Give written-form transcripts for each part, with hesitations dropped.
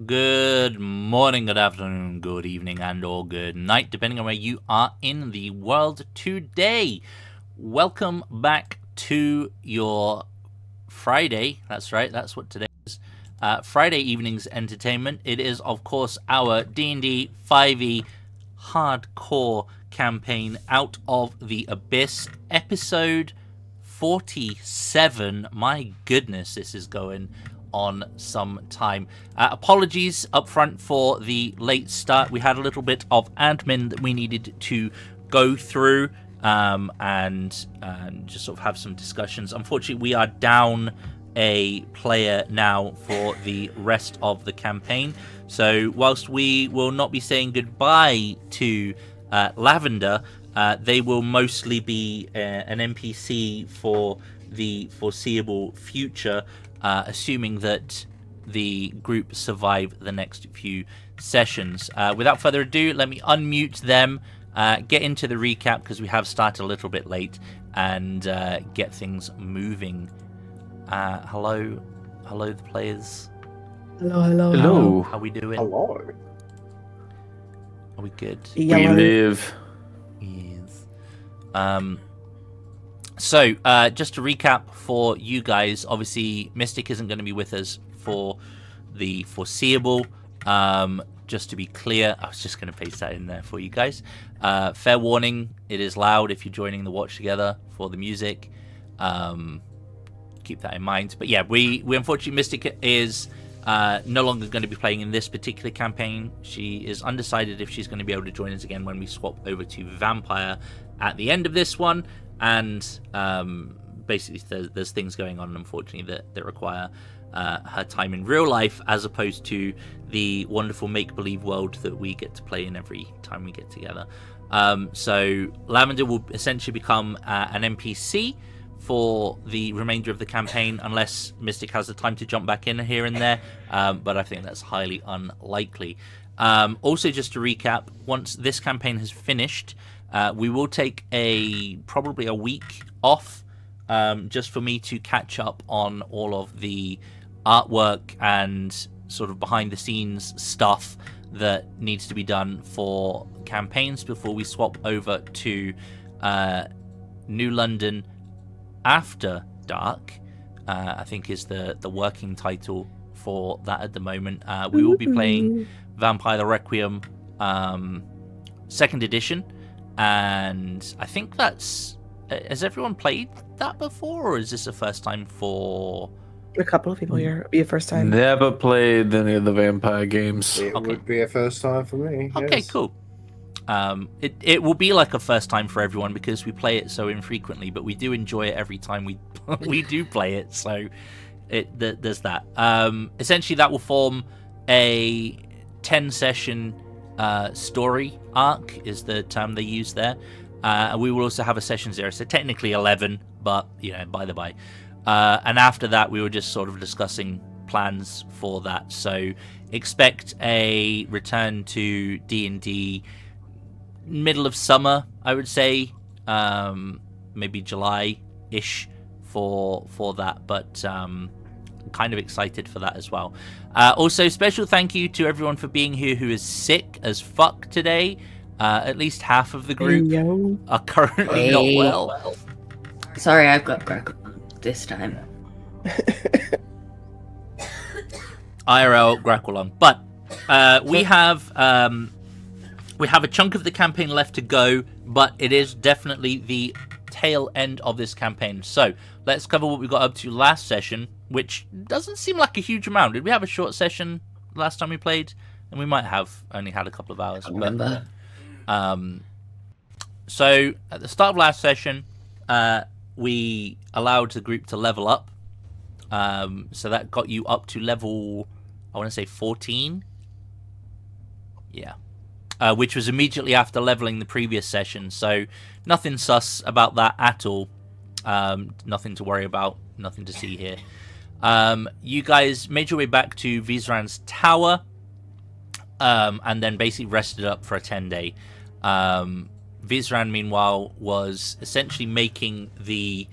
Good morning, good afternoon, good evening, and or good night, depending on where you are in the world today. Welcome back to your Friday. That's right, that's what today is. Friday evening's entertainment. It is, of course, our D&D 5e hardcore campaign, Out of the Abyss, episode 47. My goodness, this is going on some time. Apologies up front for the late start. We had a little bit of admin that we needed to go through and just sort of have some discussions. Unfortunately, we are down a player now for the rest of the campaign. So whilst we will not be saying goodbye to Lavender, they will mostly be an NPC for the foreseeable future, assuming that the group survive the next few sessions. Without further ado, let me unmute them, get into the recap because we have started a little bit late, and get things moving. Hello, the players. Hello. How we doing? Hello. Are we good? We live. Yes. So, just to recap for you guys, obviously Mystic isn't going to be with us for the foreseeable. Just to be clear, I was just going to paste that in there for you guys. Fair warning, it is loud if you're joining the watch together for the music. Keep that in mind. But yeah, we unfortunately, Mystic is no longer going to be playing in this particular campaign. She is undecided if she's going to be able to join us again when we swap over to Vampire at the end of this one. And basically there's things going on, unfortunately, that require her time in real life as opposed to the wonderful make-believe world that we get to play in every time we get together. So Lavender will essentially become an NPC for the remainder of the campaign, unless Mystic has the time to jump back in here and there, but I think that's highly unlikely. Also, just to recap, once this campaign has finished, we will take probably a week off, just for me to catch up on all of the artwork and sort of behind the scenes stuff that needs to be done for campaigns before we swap over to New London After Dark, I think is the working title for that at the moment. We will be playing Vampire the Requiem 2nd edition, and I think that's... Has everyone played that before, or is this the first time for... A couple of people here. It'll be a first time. Never played any of the vampire games. It would be a first time for me. Okay, yes. cool. It will be like a first time for everyone because we play it so infrequently, but we do enjoy it every time we we do play it. So there's that. Essentially, that will form a 10-session story arc, is the term they use there. We will also have a session 0, so technically 11, but by the by. And after that, we were just sort of discussing plans for that. So expect a return to D&D middle of summer, I would say, maybe July-ish for that, but kind of excited for that as well. Also, special thank you to everyone for being here who is sick as fuck today. At least half of the group are currently not well. Sorry, I've got Greco this time. IRL Graqualon. But we have a chunk of the campaign left to go, but it is definitely the tail end of this campaign. So let's cover what we got up to last session, which doesn't seem like a huge amount. Did we have a short session last time we played? And we might have only had a couple of hours. I remember. So at the start of last session, we allowed the group to level up. So that got you up to level, I want to say 14. Yeah. Which was immediately after leveling the previous session. So nothing sus about that at all. Nothing to worry about. Nothing to see here. You guys made your way back to Vizran's tower. And then basically rested up for a 10-day. Vizran, meanwhile, was essentially making the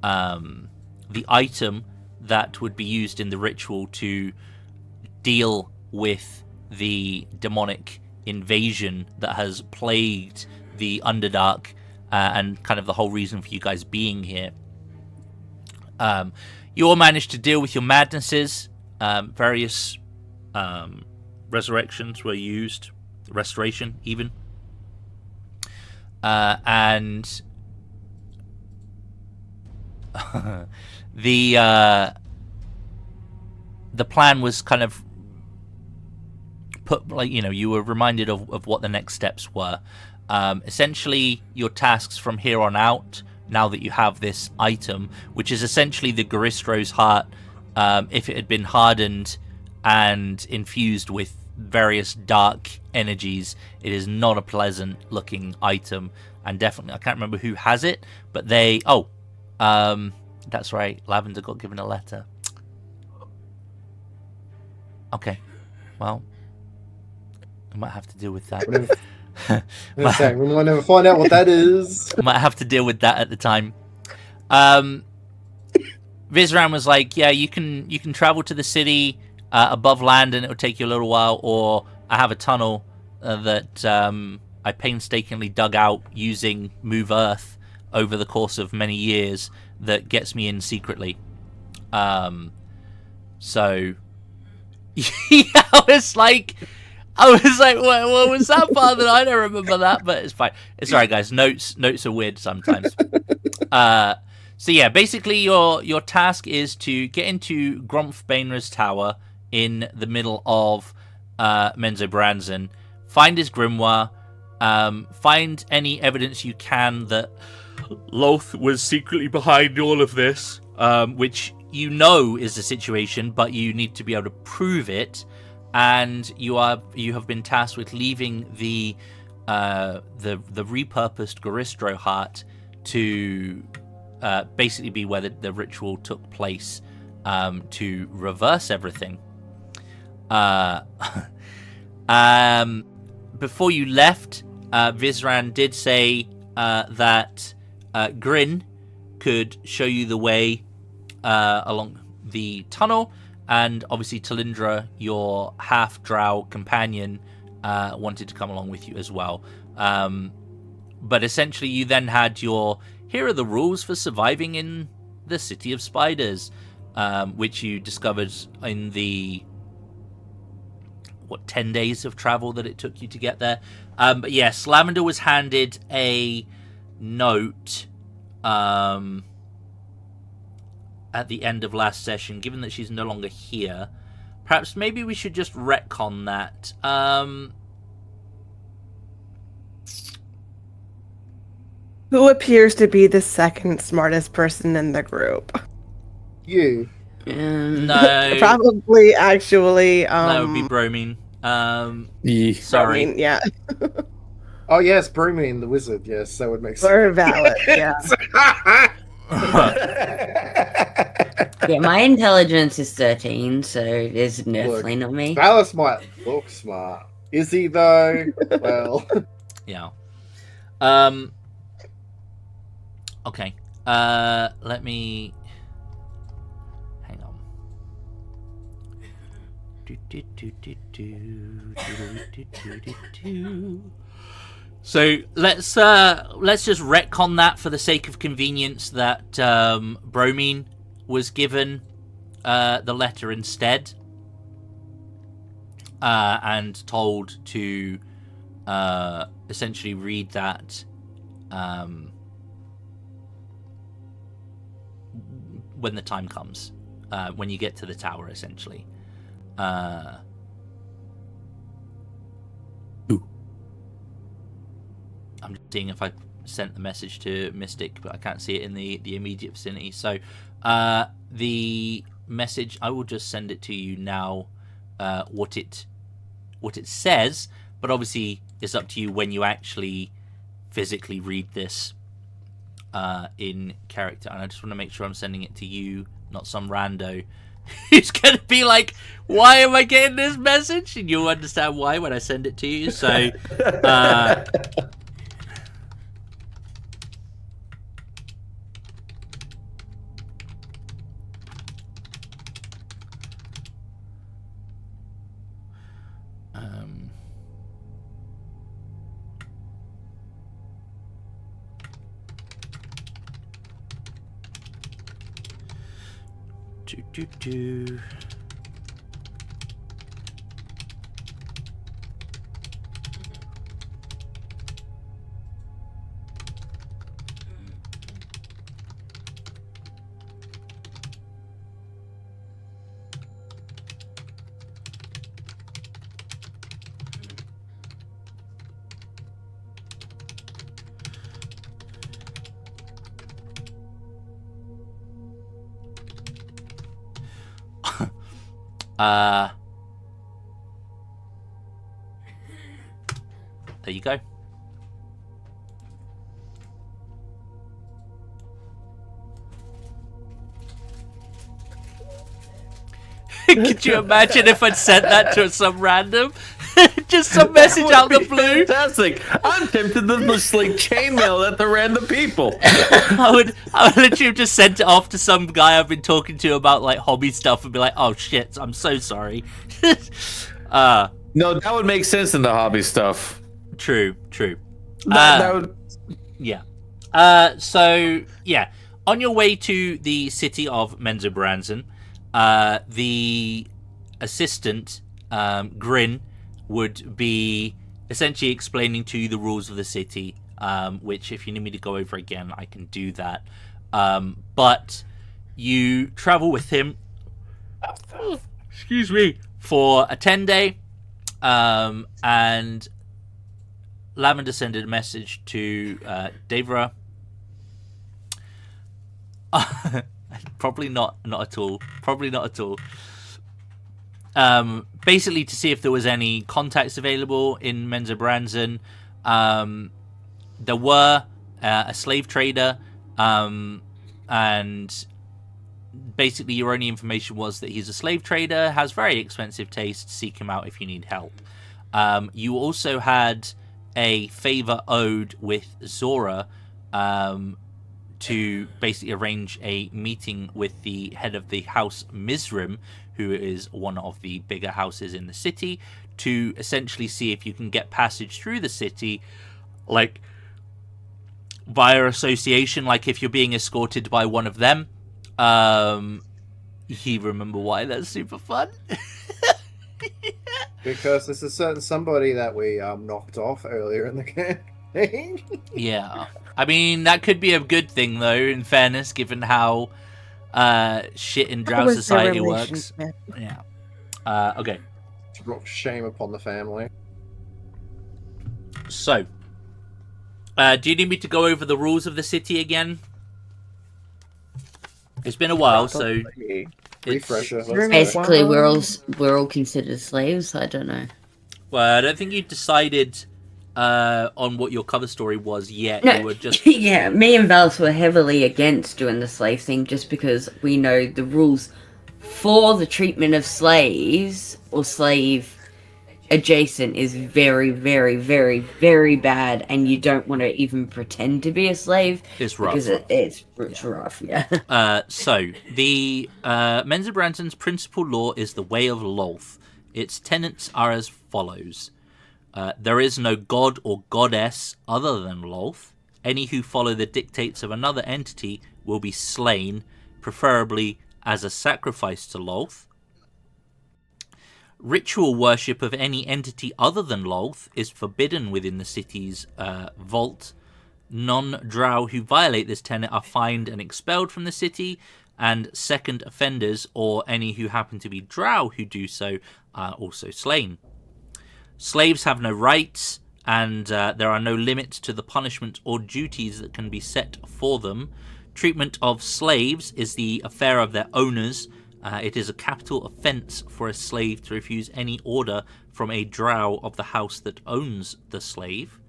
item that would be used in the ritual to deal with the demonic invasion that has plagued the Underdark and kind of the whole reason for you guys being here. You all managed to deal with your madnesses. Various resurrections were used, restoration even. And the plan was kind of put, like, you were reminded of what the next steps were. Essentially, your tasks from here on out, now that you have this item, which is essentially the Goristro's heart, if it had been hardened and infused with various dark energies, it is not a pleasant looking item, and definitely I can't remember who has it, but that's right, Lavender got given a letter. Okay, well, I might have to deal with that. We might never find out what that is. Might have to deal with that at the time. Vizran was like, yeah, you can travel to the city above land and it'll take you a little while, or I have a tunnel that I painstakingly dug out using Move Earth over the course of many years that gets me in secretly. So yeah, I was like, what was that part that I don't remember that, but it's fine. It's alright, guys. Notes are weird sometimes. So yeah, basically your task is to get into Grumpf Bainra's tower in the middle of Menzoberranzan, find his grimoire, find any evidence you can that Lolth was secretly behind all of this, which you know is the situation, but you need to be able to prove it. And you have been tasked with leaving the repurposed Goristro heart to basically be where the ritual took place, to reverse everything. Before you left, Vizran did say that Grin could show you the way along the tunnel, and obviously Talindra, your half-drow companion, wanted to come along with you as well. But essentially you then had here are the rules for surviving in the City of Spiders, which you discovered in the 10 days of travel that it took you to get there. But yes, Lavender was handed a note at the end of last session. Given that she's no longer here, perhaps maybe we should just retcon that. Who appears to be the second smartest person in the group? You. No. Probably, actually. That would be Bromine. Sorry. Bromine, yeah. Oh yes, Bromine, the wizard. Yes, that would make sense. Or valid, yeah. Yeah, my intelligence is 13, so there's definitely not me. Valis might look smart. Is he though? Well. Yeah. Okay. Let me hang on. So let's just retcon that for the sake of convenience that Bromine was given the letter instead, and told to essentially read that when the time comes, when you get to the tower, essentially. I'm just seeing if I sent the message to Mystic, but I can't see it in the immediate vicinity. So the message, I will just send it to you now, what it says, but obviously it's up to you when you actually physically read this in character. And I just want to make sure I'm sending it to you, not some rando who's going to be like, why am I getting this message? And you'll understand why when I send it to you. So Do. There you go. Could you imagine if I'd sent that to some random? Just some message out the blue. Fantastic! I'm tempted to just like chainmail at the random people. I would literally have just sent it off to some guy I've been talking to about like hobby stuff and be like, "Oh shit, I'm so sorry." No, that would make sense in the hobby stuff. True. That would... Yeah. So yeah, on your way to the city of Menzoberranzan, the assistant Grin would be essentially explaining to you the rules of the city, which if you need me to go over again, I can do that. But you travel with him, excuse me, for a 10-day, and Lavender sent a message to Devra. Probably not at all. Basically to see if there was any contacts available in Menzoberranzan. There were a slave trader, and basically your only information was that he's a slave trader, has very expensive taste, seek him out if you need help. You also had a favor owed with Zora, to basically arrange a meeting with the head of the house Mizrim, who is one of the bigger houses in the city, to essentially see if you can get passage through the city, like via association, like if you're being escorted by one of them. You remember why? That's super fun. Because there's a certain somebody that we knocked off earlier in the campaign. Yeah. I mean, that could be a good thing, though, in fairness, given how shit in Drow society works. Yeah. Okay. It's brought shame upon the family. So, do you need me to go over the rules of the city again? It's been a while, so... Refresher. Basically, we're all considered slaves. I don't know. Well, I don't think you decided on what your cover story was yet. No, You were just... yeah, me and Vals were heavily against doing the slave thing just because we know the rules for the treatment of slaves or slave adjacent is very, very, very, very bad, and you don't want to even pretend to be a slave. It's rough. Because it's rough, yeah. So, the Menzoberranzan's principal law is the Way of Lolth. Its tenets are as follows. There is no god or goddess other than Lolth. Any who follow the dictates of another entity will be slain, preferably as a sacrifice to Lolth. Ritual worship of any entity other than Lolth is forbidden within the city's vault. Non-Drow who violate this tenet are fined and expelled from the city, and second offenders or any who happen to be Drow who do so are also slain. Slaves have no rights, and there are no limits to the punishment or duties that can be set for them. Treatment of slaves is the affair of their owners. It is a capital offence for a slave to refuse any order from a drow of the house that owns the slave.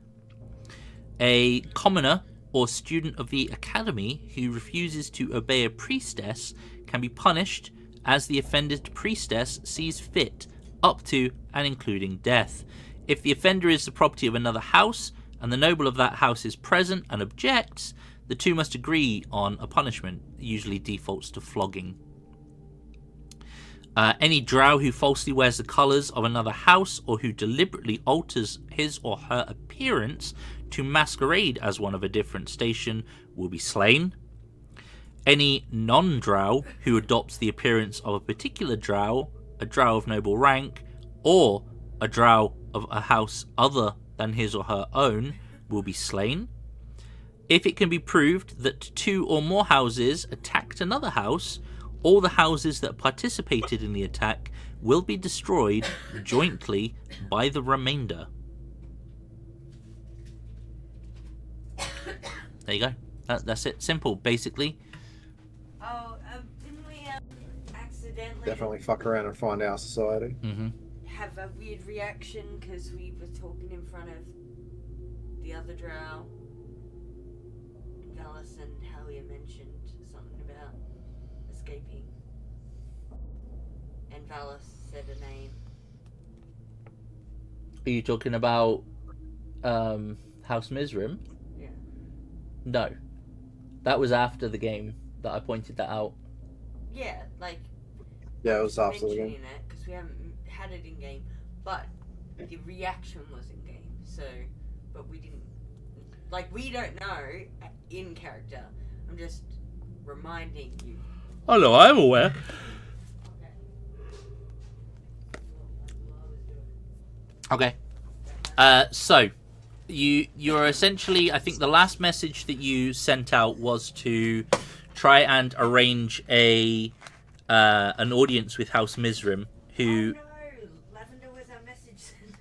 A commoner or student of the academy who refuses to obey a priestess can be punished as the offended priestess sees fit, up to and including death. If the offender is the property of another house and the noble of that house is present and objects, the two must agree on a punishment, usually defaults to flogging. Any drow who falsely wears the colours of another house or who deliberately alters his or her appearance to masquerade as one of a different station will be slain. Any non-drow who adopts the appearance of a particular drow, a drow of noble rank, or a drow of a house other than his or her own will be slain. If it can be proved that 2 or more houses attacked another house, all the houses that participated in the attack will be destroyed jointly by the remainder. There you go. That's it. Simple, basically. Oh, didn't we accidentally Definitely fuck around and find our society. Mm-hmm. have a weird reaction because we were talking in front of the other drow? Valis and Halia mentioned something about escaping. And Valis said a name. Are you talking about House Mizrim? Yeah. No. That was after the game that I pointed that out. Yeah, like. Yeah, it was after the mentioning game. it because we haven't had it in game, but the reaction was in game. So, but we didn't. Like, we don't know in character. I'm just reminding you. Oh no, I'm aware. Okay. So you're essentially, I think the last message that you sent out was to try and arrange an audience with House Mizrim, who Oh no, Lavender was our message sender.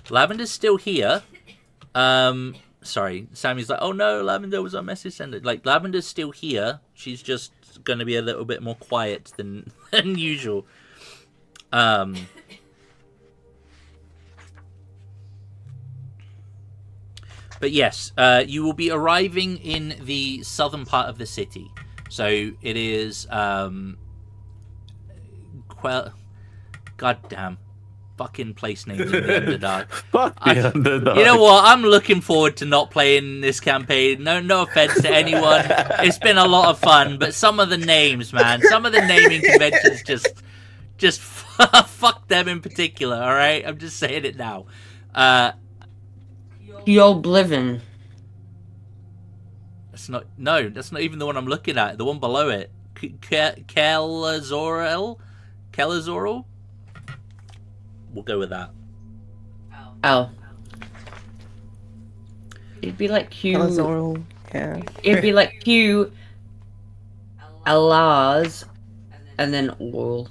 Lavender's still here. Sorry, Sammy's like, oh no, Lavender was our message sender. Like, Lavender's still here. She's just going to be a little bit more quiet than usual. But yes, you will be arriving in the southern part of the city. So it is, goddamn, fucking place names in the Underdark. Fuck the Underdark. You know what? I'm looking forward to not playing this campaign. No offense to anyone. It's been a lot of fun, but some of the names, man, some of the naming conventions just fuck them in particular. All right, I'm just saying it now. Yoblivion. That's not even the one I'm looking at. The one below it, Kelazorel. We'll go with that. Oh. It'd be like Q. Elazorel, yeah. It'd be like Q. Alaz, and then Oral.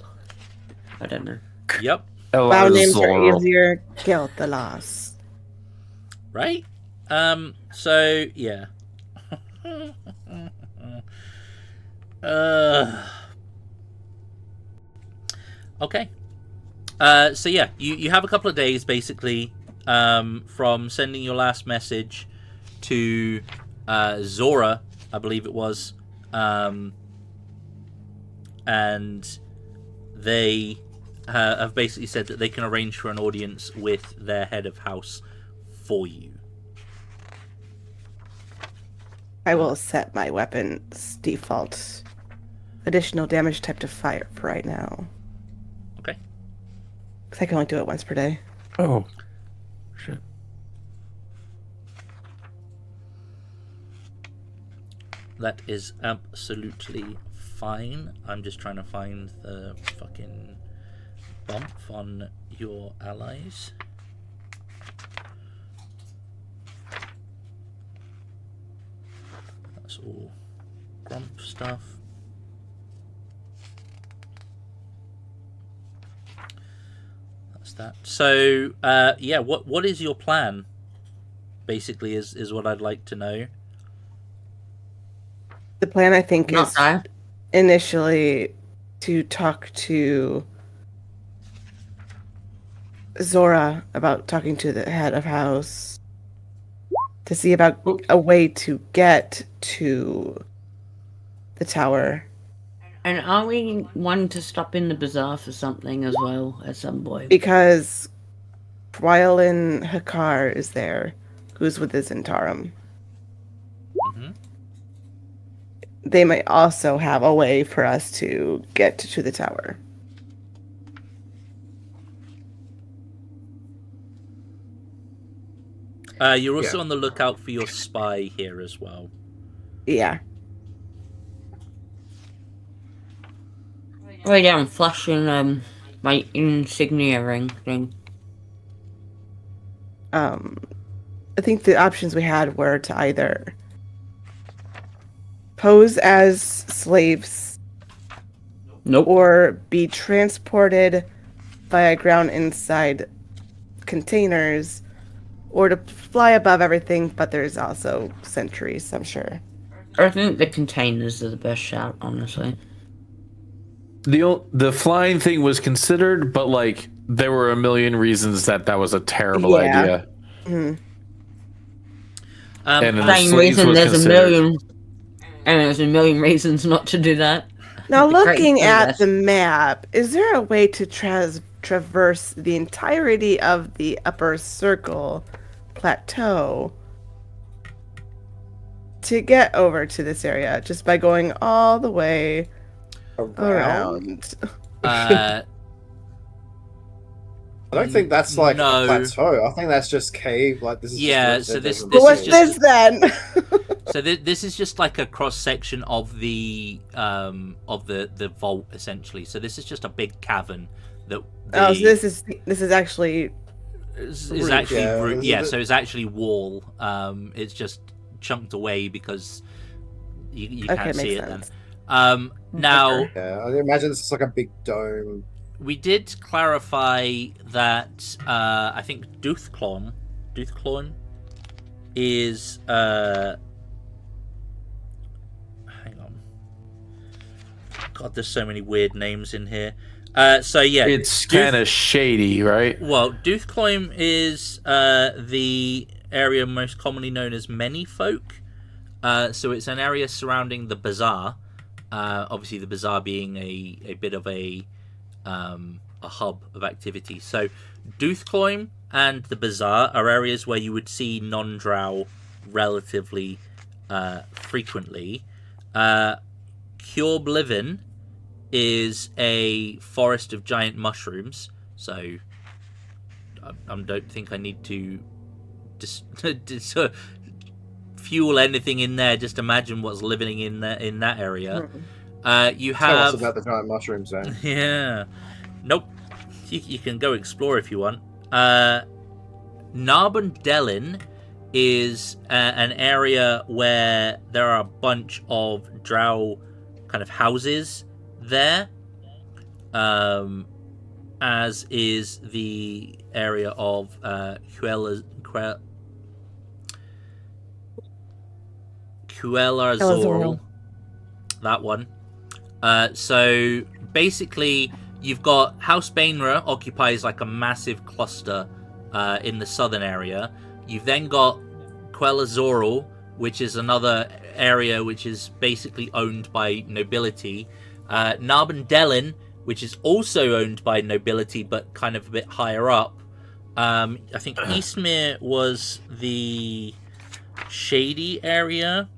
I don't know. Yep. Wow, names are Elazorel. easier. Kill the loss. Right. So yeah. Okay. So yeah, you have a couple of days basically from sending your last message to Zora, I believe it was, and they have basically said that they can arrange for an audience with their head of house for you. I will set my weapon's default additional damage type to fire for right now. Okay. Because I can only do it once per day. Oh. Shit. That is absolutely fine. I'm just trying to find the fucking bump on your allies. That's all grump stuff. That's that. So, yeah, what is your plan? Basically, is what I'd like to know. The plan, I think, Not is die. initially to talk to Zora about talking to the head of house to see about a way to get to the tower. And are we one to stop in the bazaar for something as well at some point? Because Rylin Hakar is there, who's with the Zentarum. Mm-hmm. They might also have a way for us to get to the tower. You're also on the lookout for your spy here as well. Yeah. Oh yeah, I'm flashing my insignia ring thing. I think the options we had were to either pose as slaves Nope. or be transported via ground inside containers, or to fly above everything, but there's also sentries, I'm sure. I think the containers are the best shout, honestly. The flying thing was considered, but like there were a million reasons that was a terrible Yeah. idea. Mhm. And the Same slaves reason was there's considered. there's a million reasons not to do that. Now, The Great looking at Canvas. the map, is there a way to traverse the entirety of the upper circle plateau to get over to this area just by going all the way around? Uh, I don't think that's like No. a plateau. I think that's just cave. Like this is Yeah, just so Red Dead this- doesn't But what's is exist. just- this then? So this is just like a cross section of the vault, essentially. So this is just a big cavern that Oh, so this is actually is actually Yeah, roo- this is yeah. the- So it's actually wall. It's just chunked away because you okay, can't see makes it sense. then. Now Yeah, I imagine this is like a big dome. we did clarify that I think Duthklon is hang on. God, there's so many weird names in here. So yeah, It's kind of shady, right? well, Duthkloim is the area most commonly known as Manyfolk. So it's an area surrounding the bazaar. Obviously, the bazaar being a bit of a hub of activity. So Duthkloim and the bazaar are areas where you would see non-drow relatively frequently. Kjorblivin is a forest of giant mushrooms. So I don't think I need to fuel anything in there. Just imagine what's living in that area. You Tell us have about the giant mushrooms, then. yeah. Nope. You can go explore if you want. Narbondelin is an area where there are a bunch of drow kind of houses there. As is the area of Quellarzorl. That one. So basically, you've got House Bainra occupies like a massive cluster in the southern area. You've then got Quellarzorl, which is another area which is basically owned by nobility. Narbondelin, which is also owned by nobility but kind of a bit higher up. I think Eastmere was the shady area.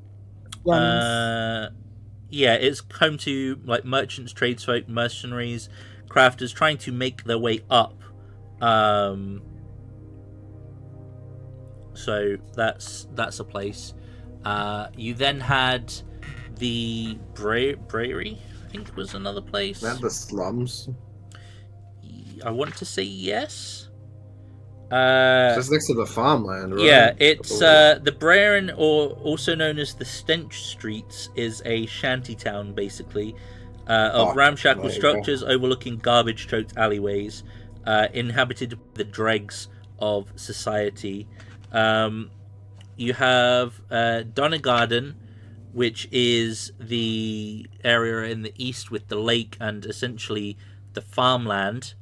Yeah, it's home to like merchants, tradesfolk, mercenaries, crafters trying to make their way up. So that's a place. You then had the Brewery, I think was another place. And the slums. I want to say yes. Just next to the farmland, right? Yeah, it's the Brerin, or also known as the Stench Streets, is a shanty town basically of ramshackle there you structures overlooking garbage-choked alleyways, inhabited by the dregs of society. You have Donegarden, which is the area in the east with the lake and essentially the farmland.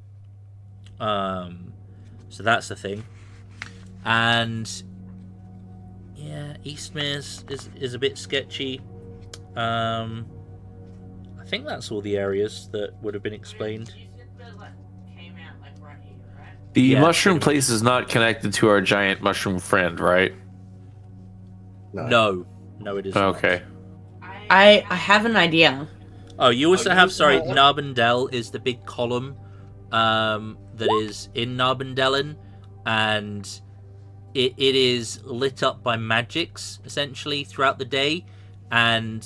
So that's the thing. And yeah, Eastmere is a bit sketchy. I think that's all the areas that would have been explained. The Yeah, mushroom pretty place is not connected to our giant mushroom friend, right? No, it isn't. Okay. I have an idea. Oh, you also have, sorry, Narbondel is the big column that is in Narbondelin, and it is lit up by magics essentially throughout the day, and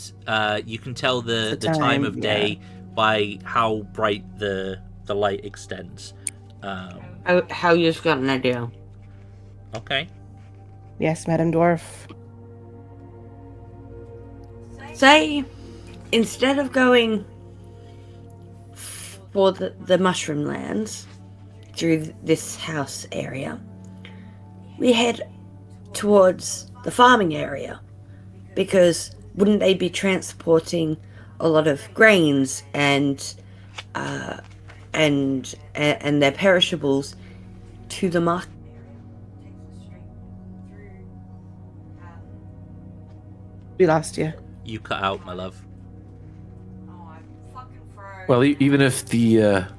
you can tell the time of day by how bright the light extends. How you just got an idea? Okay. Yes, Madam Dwarf. Say, instead of going for the mushroom lands through this house area, we head towards the farming area, because wouldn't they be transporting a lot of grains and their perishables to the market? We lost you. You cut out, my love. Well, even if the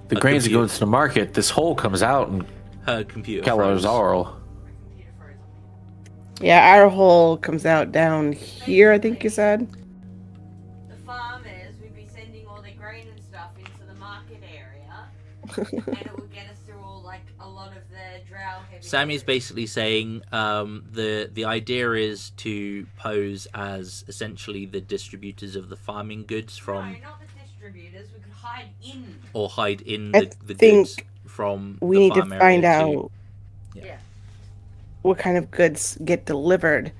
grains are computer. going to the market, this hole comes out and Her computer froze. Calazarl. Yeah, our hole comes out down here, I think you said. The farmers would be sending all their grain and stuff into the market area, and it would get us through all a lot of the drow heavy. Sammy's basically saying the idea is to pose as essentially the distributors of the farming goods from, No, not the distributors. We could hide in. or hide in I the think goods from We the need to farm find area too. out Yeah. what kind of goods get delivered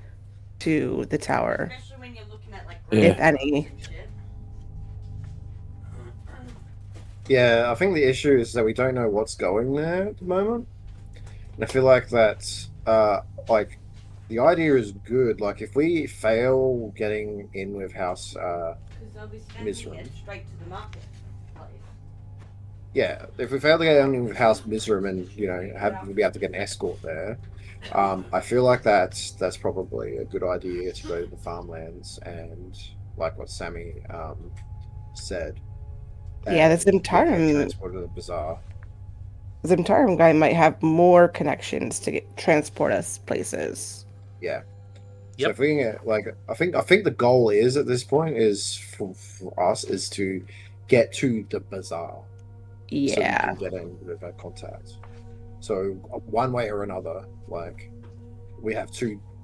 to the tower, Especially when you're looking at Yeah. if any. and shit. Yeah, I think the issue is that we don't know what's going there at the moment. And I feel like that's the idea is good. Like if we fail getting in with House, Because they'll be sending Mizram. it straight to the market place. yeah, if we fail to get in with House Mizram and we'll be able to get an escort there, I feel like that's probably a good idea to go to the farmlands and like what Sammy said. Yeah, this and get Zimtarim, transport to the bazaar. Zimtarim guy might have more connections to transport us places. Yeah. Yep. So if we can get I think the goal is at this point is for us is to get to the bazaar. Yeah. So we can get in with our contact. So one way or another, we have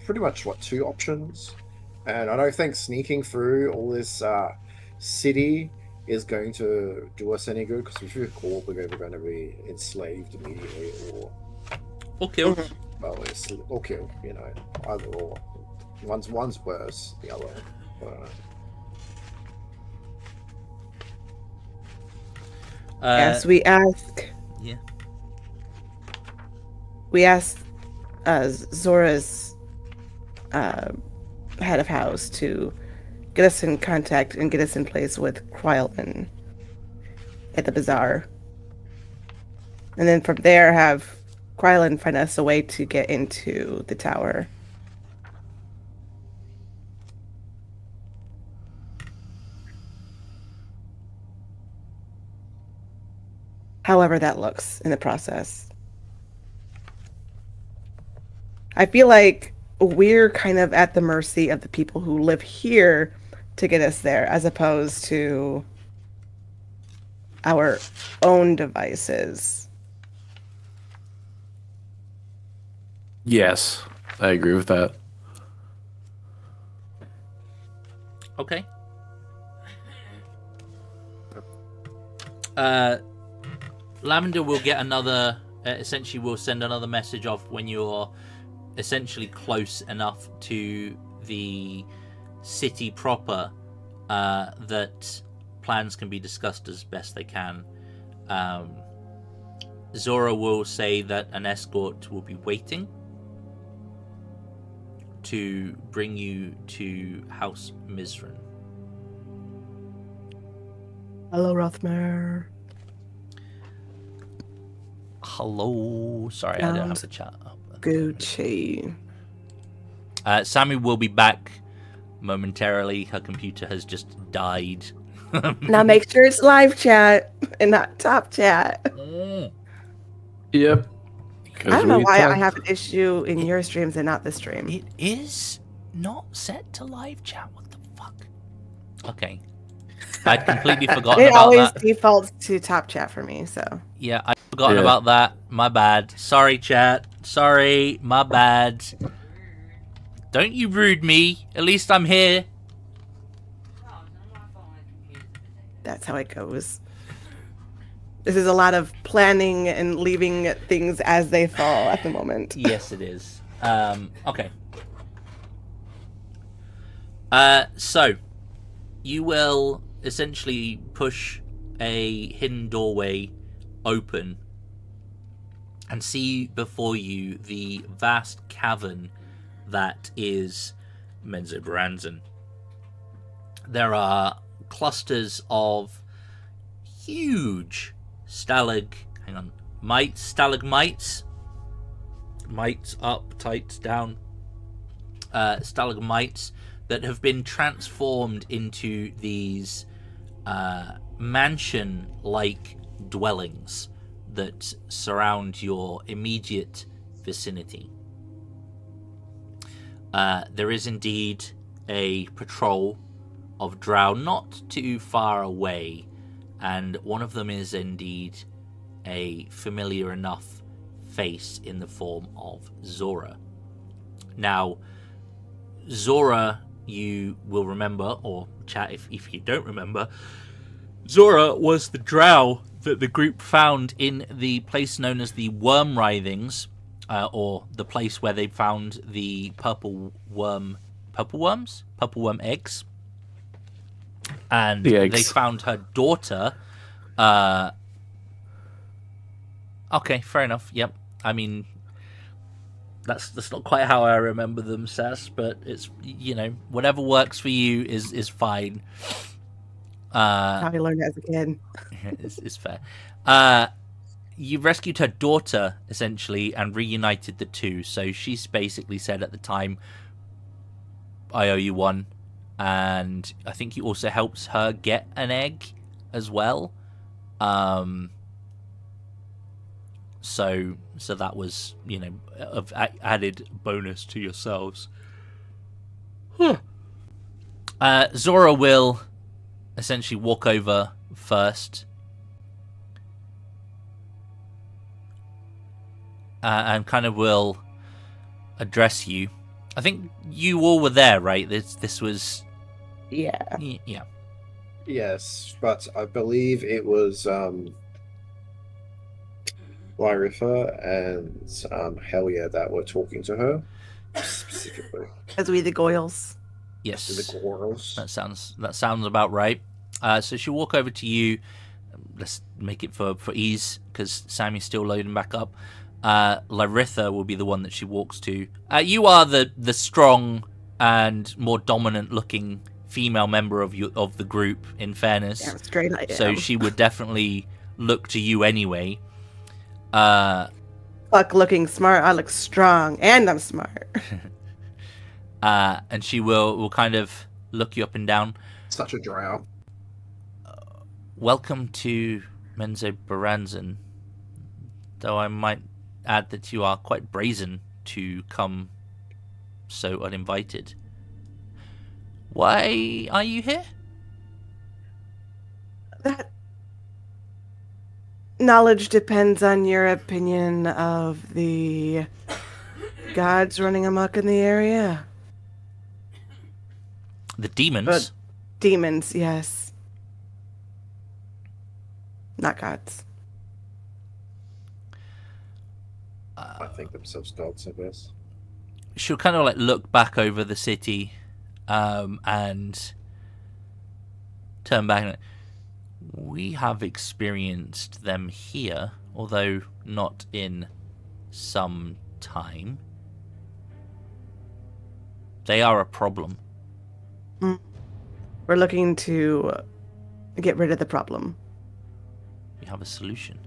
pretty much two options, and I don't think sneaking through all this city is going to do us any good, because if we're caught, we're either going to be enslaved immediately or killed. or killed. Either or. One's worse, the other. I don't know. Yes, we ask. Yeah. We asked Zora's head of house to get us in contact and get us in place with Quilin at the bazaar. And then from there, have Quilin find us a way to get into the tower. However that looks in the process. I feel like we're kind of at the mercy of the people who live here to get us there, as opposed to our own devices. Yes, I agree with that. Okay. Lavender will get another. Essentially, will send another message off when you're essentially close enough to the city proper that plans can be discussed as best they can. Zora will say that an escort will be waiting to bring you to House Mizran. Hello, Rothmar. Hello. Sorry, I don't have the chat up. Gucci. Sammy will be back momentarily. Her computer has just died. Now make sure it's live chat and not top chat. Yep. I don't know why I have an issue in your streams and not this stream. It is not set to live chat. What the fuck? Okay. I'd completely forgotten It about always that. defaults to top chat for me, so. Yeah, I'd forgotten Yeah. about that. My bad. Sorry, chat. Sorry, my bad. Don't you rude me. At least I'm here. that's how it goes. This is a lot of planning and leaving things as they fall at the moment. Yes, it is. Okay. So you will essentially push a hidden doorway open and see before you the vast cavern that is Menzoberranzan. There are clusters of huge stalagmites, mites up, tights down, stalagmites that have been transformed into these mansion-like dwellings that surround your immediate vicinity. There is indeed a patrol of drow not too far away, and one of them is indeed a familiar enough face in the form of Zora. Now, Zora, you will remember, or chat if you don't remember, Zora was the drow that the group found in the place known as the Worm Writhings, or the place where they found the purple worm eggs. And they found her daughter. Okay, fair enough. Yep. I mean, that's not quite how I remember them, Sass, but it's, whatever works for you is fine. How I learned as a kid. It's fair. You rescued her daughter, essentially, and reunited the two. So she's basically said at the time, I owe you one. And I think he also helps her get an egg as well. So that was, of added bonus to yourselves. Zora will essentially walk over first. And kind of will address you. I think you all were there, right? This was... Yeah. Yeah. Yes, but I believe it was Lyrifa and Helia that were talking to her specifically. As we the Goyles. Yes. The Goyles. That sounds about right. So she'll walk over to you. Let's make it for ease, because Sammy's still loading back up. Lyritha will be the one that she walks to. You are the strong and more dominant looking female member of the group, in fairness. Yeah, straight I am. So she would definitely look to you anyway. Fuck looking smart, I look strong, and I'm smart. And she will kind of look you up and down. Such a drow. Welcome to Menzoberranzan. Though I might add that you are quite brazen to come so uninvited. Why are you here? That knowledge depends on your opinion of the gods running amok in the area. The demons? Demons, yes. Not gods. I think themselves gods, I guess. She'll kind of look back over the city and turn back. And, we have experienced them here, although not in some time. They are a problem. We're looking to get rid of the problem. We have a solution.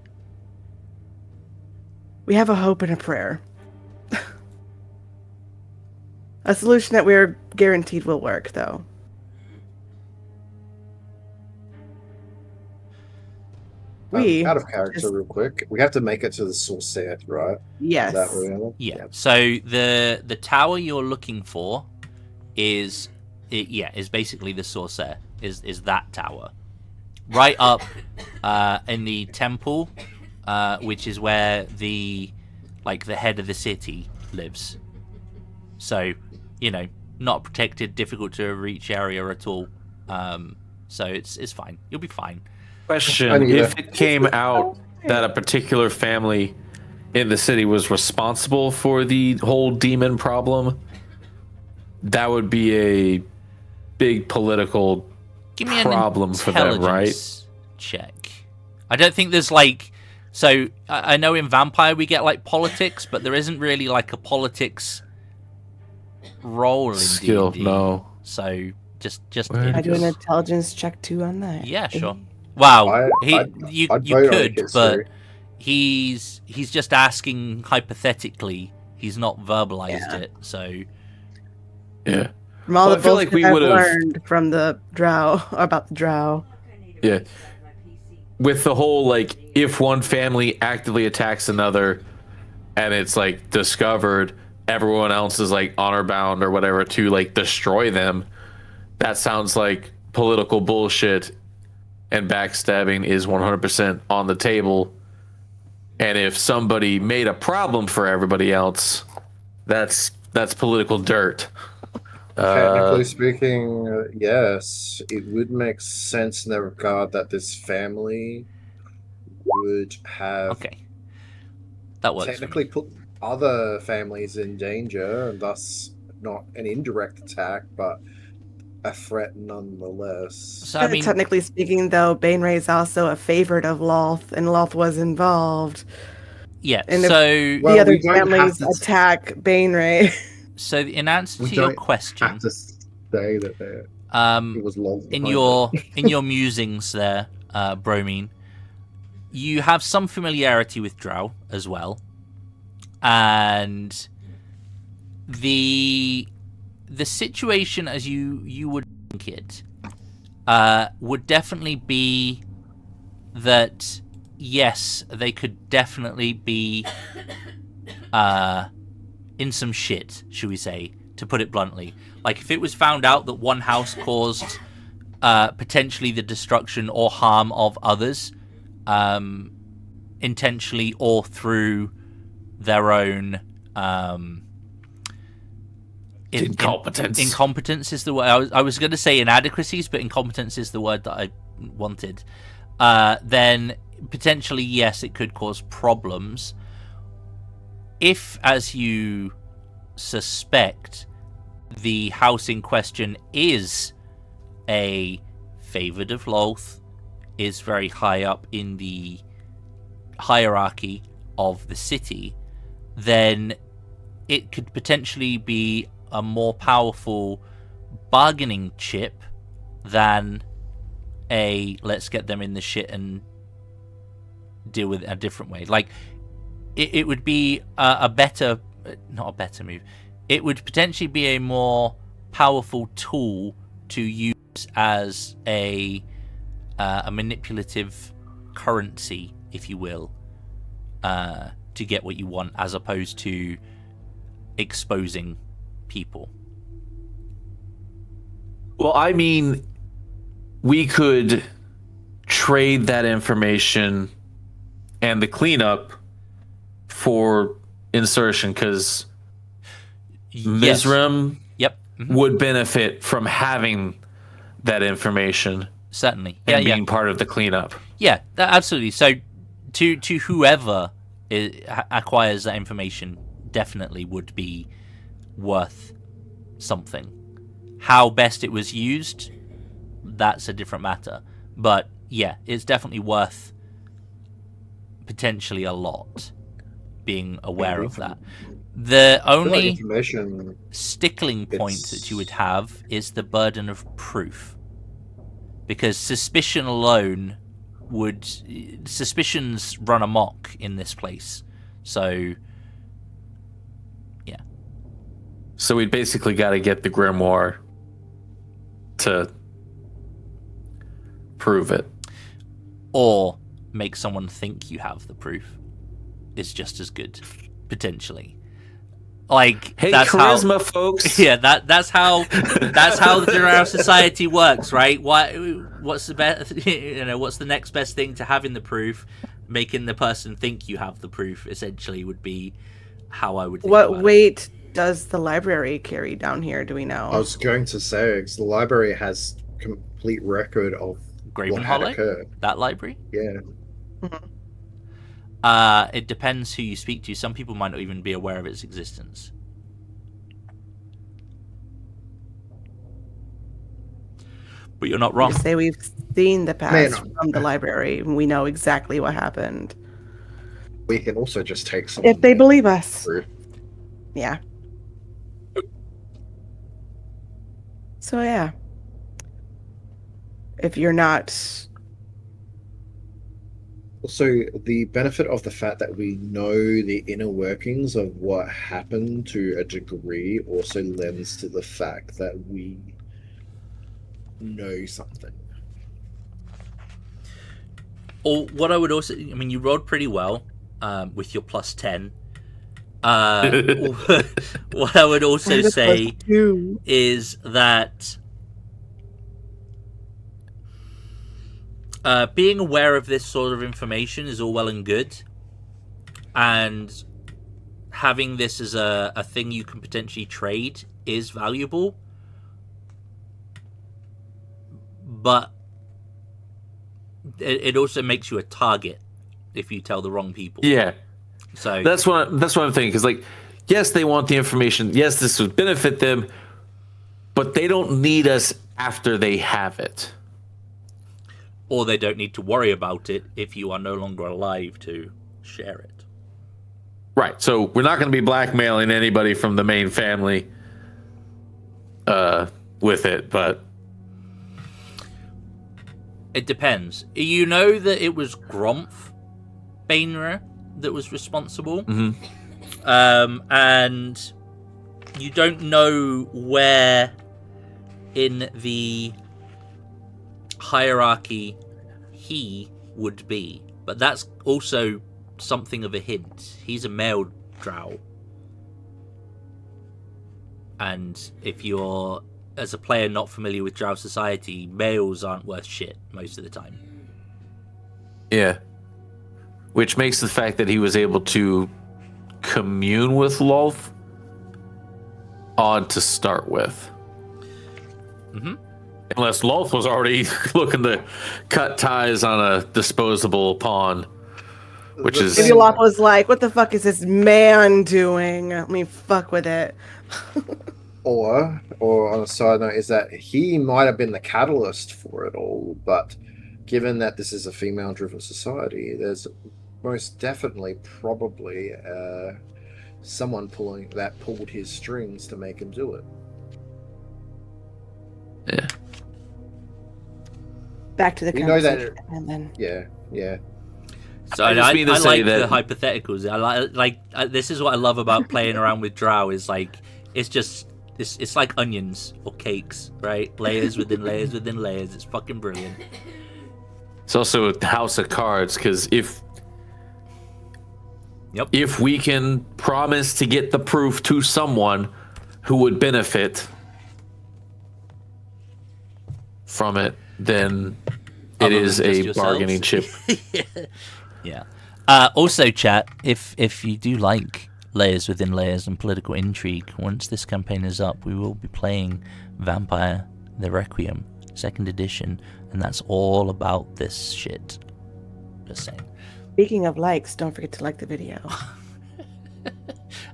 We have a hope and a prayer. A solution that we're guaranteed will work, though. Out of character, real quick. We have to make it to the Sorcerre, right? Yes. Is that real? Yeah. So the tower you're looking for is basically the Sorcerre. Is that tower right up in the temple, which is where the head of the city lives. So, not a protected, difficult to reach area at all. so it's fine. You'll be fine. Question: if it came out that a particular family in the city was responsible for the whole demon problem, that would be a big political Give me problem an for them, right? intelligence check. I don't think there's like. So I know in Vampire we get like politics, but there isn't really like a politics role in Skill, D&D. no. So just Where I do an intelligence check too on that. yeah, sure. Wow, I'd you vote on could, history. but he's just asking hypothetically. He's not verbalized it, so Yeah. From all Well, the I feel like bullshit we I've would've- learned from the drow about the drow. Yeah. With the whole, like, if one family actively attacks another and it's, like, discovered, everyone else is, like, honor bound or whatever to, like, destroy them, that sounds like political bullshit, and backstabbing is 100% on the table. And if somebody made a problem for everybody else, that's political dirt. Technically speaking, yes, it would make sense in the regard that this family would have okay, that works. technically put other families in danger, and thus not an indirect attack, but a threat nonetheless. So I mean, Technically speaking, though, Bainray is also a favorite of Loth, and Loth was involved. yeah. and if- So Well, the other we don't have families to- attack Bainray. so in answer We to your don't question, have to say that it was long in behind your it. in your musings there, Bromine, you have some familiarity with Drow as well, and the situation as you would think it would definitely be that yes, they could definitely be in some shit, should we say, to put it bluntly. Like if it was found out that one house caused potentially the destruction or harm of others, intentionally or through their own Incompetence. Incompetence is the word. I was going to say inadequacies, but incompetence is the word that I wanted. Then potentially, yes, it could cause problems. If, as you suspect, the house in question is a favored of Loth, is very high up in the hierarchy of the city, then it could potentially be a more powerful bargaining chip than a let's get them in the shit and deal with it a different way. Like it would be a better, not a better move. It would potentially be a more powerful tool to use as a manipulative currency, if you will, to get what you want, as opposed to exposing people. Well, I mean, we could trade that information and the cleanup for insertion, because Yes. Mizrim Yep. Mhm. would benefit from having that information Certainly. and Yeah. being part of the cleanup. Yeah. Absolutely. So, to whoever acquires that information, definitely would be worth something. How best it was used, that's a different matter. But yeah, it's definitely worth potentially a lot being aware of that. The I feel like only information. stickling point that you would have is the burden of proof, because suspicion alone suspicions run amok in this place. So So we basically got to get the grimoire to prove it. or make someone think you have the proof is just as good, potentially. Like Hey, that's charisma, how, folks. yeah, that's how the General Society works, right? What's the best? What's the next best thing to having the proof? Making the person think you have the proof, essentially, would be how I would think What about it. weight does the library carry down here? Do we know? I was going to say, 'cause the library has complete record of Graven what had Hollow? occurred. That library? Yeah. It depends who you speak to. Some people might not even be aware of its existence. But you're not wrong. Just say we've seen the past Man. from the library and we know exactly what happened. We can also just take some. If they believe us. True. Yeah. So yeah. If you're not Also, the benefit of the fact that we know the inner workings of what happened to a degree also lends to the fact that we know something. Or what I would also, I mean, you rolled pretty well with your plus 10. What I would also say is that being aware of this sort of information is all well and good, and having this as a thing you can potentially trade is valuable, but it also makes you a target if you tell the wrong people. Yeah, so that's what I'm thinking. Because, like, yes, they want the information. Yes, this would benefit them, but they don't need us after they have it. Or they don't need to worry about it if you are no longer alive to share it. Right. So we're not going to be blackmailing anybody from the main family with it, but it depends. You know that it was Gromph Bainra that was responsible. And you don't know where in the hierarchy he would be, but that's also something of a hint. He's a male drow, and if you're, as a player, not familiar with drow society, males aren't worth shit most of the time. yeah, which makes the fact that he was able to commune with Lolth odd to start with. Unless Lolth was already looking to cut ties on a disposable pawn, which is... Maybe Lolth was like, what the fuck is this man doing? Let me fuck with it. Or on a side note, is that he might have been the catalyst for it all, but given that this is a female-driven society, there's most definitely probably someone pulled his strings to make him do it. Yeah. Back to the We know that conversation. And then Yeah. So I just mean to I say like that- the hypotheticals. I like this is what I love about playing around with drow. Is like it's like onions or cakes, right? Layers within layers within layers. It's fucking brilliant. It's also a house of cards, because if we can promise to get the proof to someone who would benefit from it, then it Other is than just a yourselves. bargaining chip. Yeah. Also, chat, if you do like layers within layers and political intrigue, once this campaign is up, we will be playing Vampire: The Requiem, 2nd edition, and that's all about this shit. Just saying. speaking of likes, don't forget to like the video.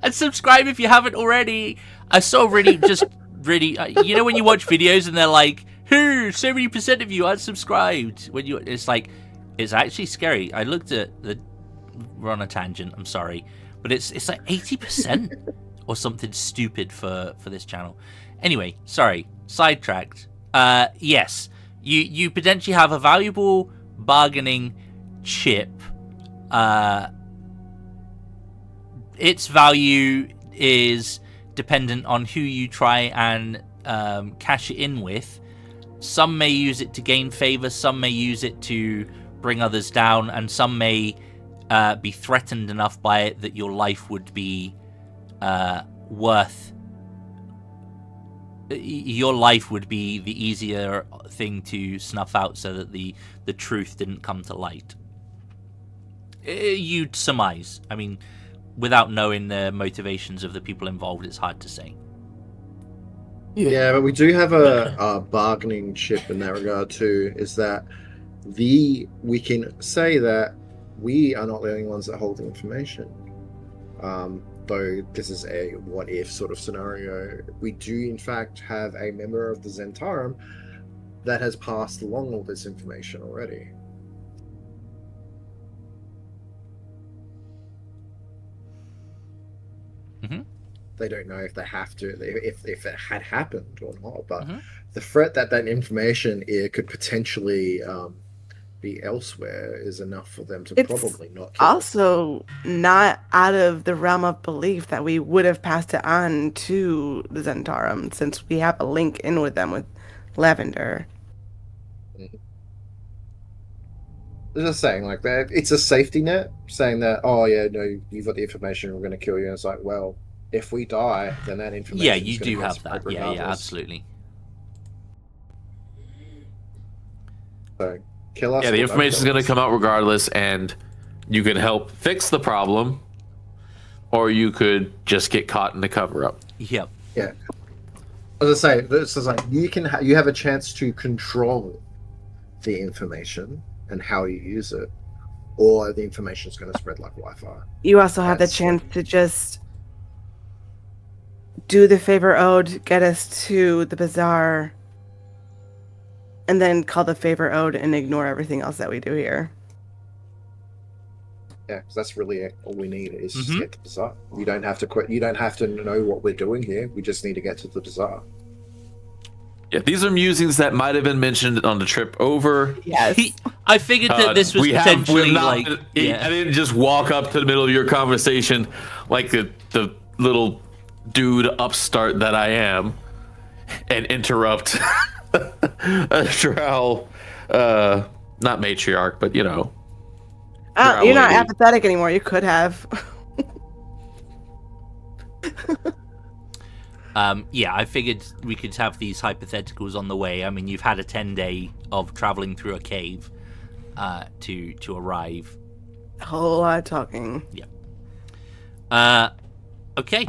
And subscribe if you haven't already. I saw really, you know when you watch videos and they're like, "Hey, 70% of you unsubscribed." When you, it's like, it's actually scary. I looked at we're on a tangent. I'm sorry, but it's like 80% or something stupid for this channel. Anyway, sorry, sidetracked. Yes, you potentially have a valuable bargaining chip. Its value is dependent on who you try and cash it in with. Some may use it to gain favor, some may use it to bring others down, and some may be threatened enough by it that your life would be worth. Your life would be the easier thing to snuff out, so that the truth didn't come to light. You'd surmise. I mean, without knowing the motivations of the people involved, it's hard to say. Yeah, but we do have a bargaining chip in that regard too. Is that we can say that we are not the only ones that hold the information. Though this is a what if sort of scenario, we do in fact have a member of the Zentarum that has passed along all this information already. Mhm. They don't know if they have to, if it had happened or not. But Mhm. the threat that information could potentially be elsewhere is enough for them to It's probably not kill us. Also, not out of the realm of belief that we would have passed it on to the Zentarum, since we have a link in with them with Lavender. They're just saying like that. It's a safety net, saying that, oh yeah, no, you've got the information, we're going to kill you. And it's like, well, if we die, then that information. Yeah, you do have that. Yeah, absolutely. So kill us. Yeah, the or don't information's kill going us. to come out regardless, and you can help fix the problem, or you could just get caught in the cover-up. Yep. Yeah. As I say, this is like you have a chance to control the information and how you use it, or the information is going to spread like Wi-Fi. You also have the That's- chance to just do the favor ode, get us to the bazaar, and then call the favor ode and ignore everything else that we do here. Yeah, 'cause that's really it. All we need is just Mhm. get to the bazaar. You don't have to quit. You don't have to know what we're doing here. We just need to get to the bazaar. Yeah, these are musings that might have been mentioned on the trip over. Yes. I figured that this was potentially like. I Yeah. didn't just walk up to the middle of your conversation like the little dude upstart that I am and interrupt a Drow, not matriarch, but you know. You're not lady. apathetic anymore. You could have. Yeah, I figured we could have these hypotheticals on the way. I mean, you've had a 10-day of traveling through a cave to arrive. A whole lot of talking. Okay.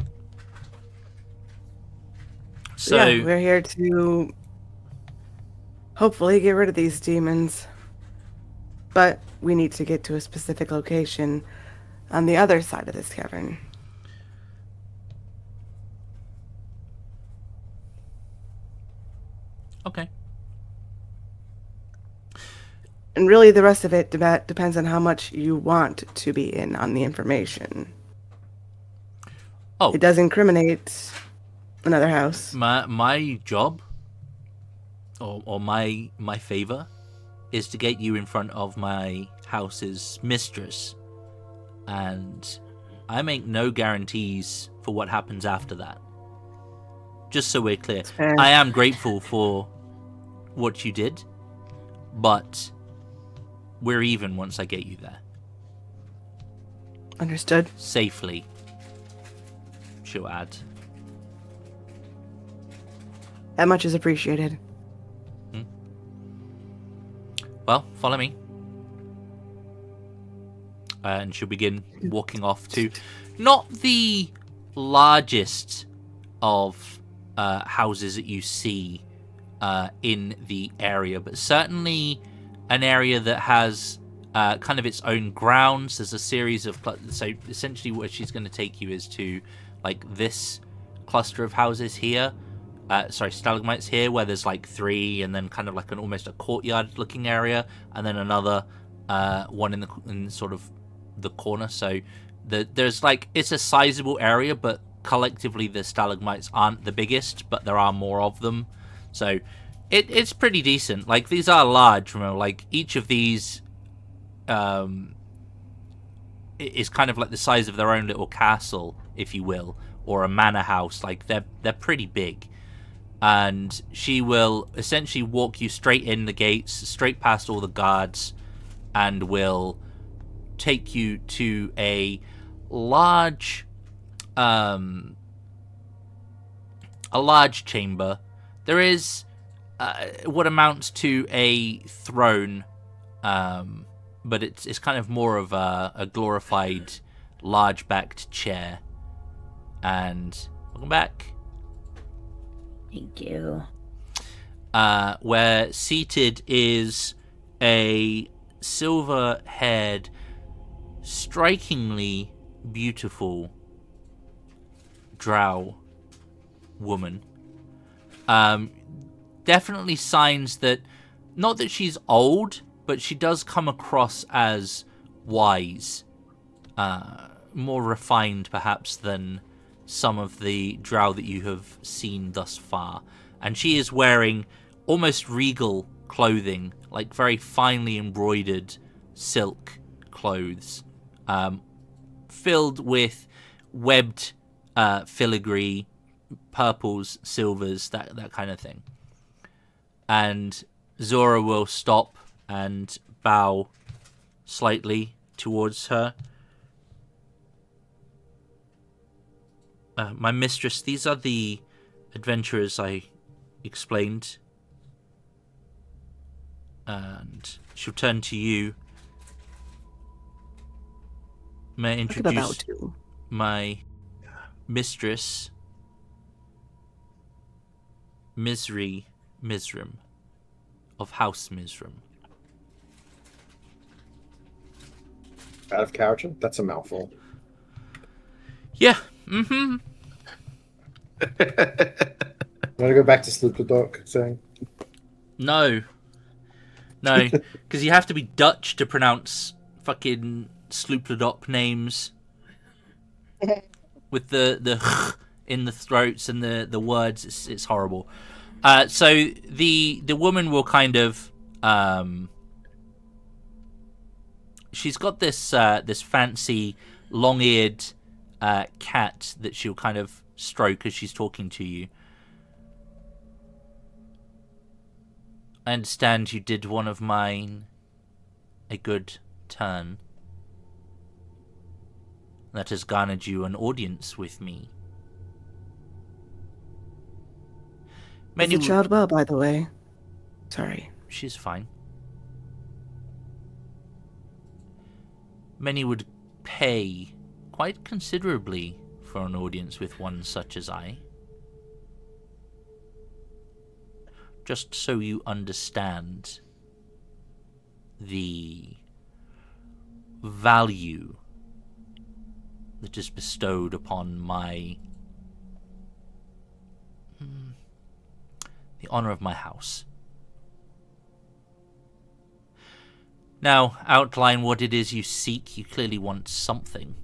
So yeah, we're here to hopefully get rid of these demons. But we need to get to a specific location on the other side of this cavern. okay. And really, the rest of it depends on how much you want to be in on the information. Oh, It does incriminate another house. my job or my favor is to get you in front of my house's mistress, and I make no guarantees for what happens after that. Just so we're clear, Fair. I am grateful for what you did, but we're even once I get you there Understood. safely. She'll add. That much is appreciated. Well, follow me. And she'll begin walking off to not the largest of houses that you see in the area, but certainly an area that has kind of its own grounds. There's a series of so essentially where she's going to take you is to like this cluster of houses here. Stalagmites here, where there's like 3, and then kind of like almost a courtyard looking area, and then another one in sort of the corner. So there's like, it's a sizable area, but collectively the stalagmites aren't the biggest, but there are more of them. So it's pretty decent. Like, these are large, remember, like each of these is kind of like the size of their own little castle, if you will, or a manor house. Like, they're pretty big. And she will essentially walk you straight in the gates, straight past all the guards, and will take you to a large chamber. There is what amounts to a throne, but it's kind of more of a glorified large-backed chair. And welcome back. Thank you. Where seated is a silver-haired, strikingly beautiful drow woman. Definitely signs that, not that she's old, but she does come across as wise, more refined perhaps than some of the drow that you have seen thus far. And she is wearing almost regal clothing, like very finely embroidered silk clothes, filled with webbed filigree, purples, silvers, that kind of thing. And Zora will stop and bow slightly towards her. My mistress, these are the adventurers I explained. And she'll turn to you. May I introduce my mistress, Misri Mizrim, of House Mizrim. Out of character? That's a mouthful. Yeah, mm-hmm. Want to go back to Slipperdock saying? No, because you have to be Dutch to pronounce fucking Sloopladok names with the in the throats and the words. It's horrible. So the woman will kind of she's got this this fancy long-eared cat that she'll kind of stroke as she's talking to you. I understand you did one of mine a good turn. That has garnered you an audience with me. Is the child well, by the way? Sorry. She's fine. Many would pay quite considerably for an audience with one such as I. Just so you understand the value that is bestowed upon my the honor of my house. Now, outline what it is you seek. You clearly want something.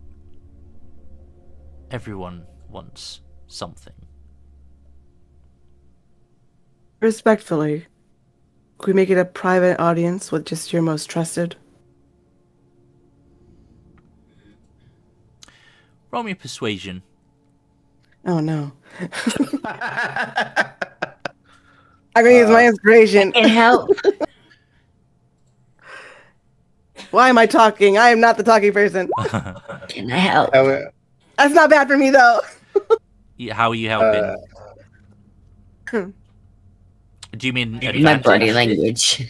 Everyone wants something. Respectfully, could we make it a private audience with just your most trusted? Roll me a persuasion. Oh no. I'm gonna use my inspiration. Can help. Why am I talking? I am not the talking person. Can I help? That's not bad for me though. How are you helping? Do you mean My body language.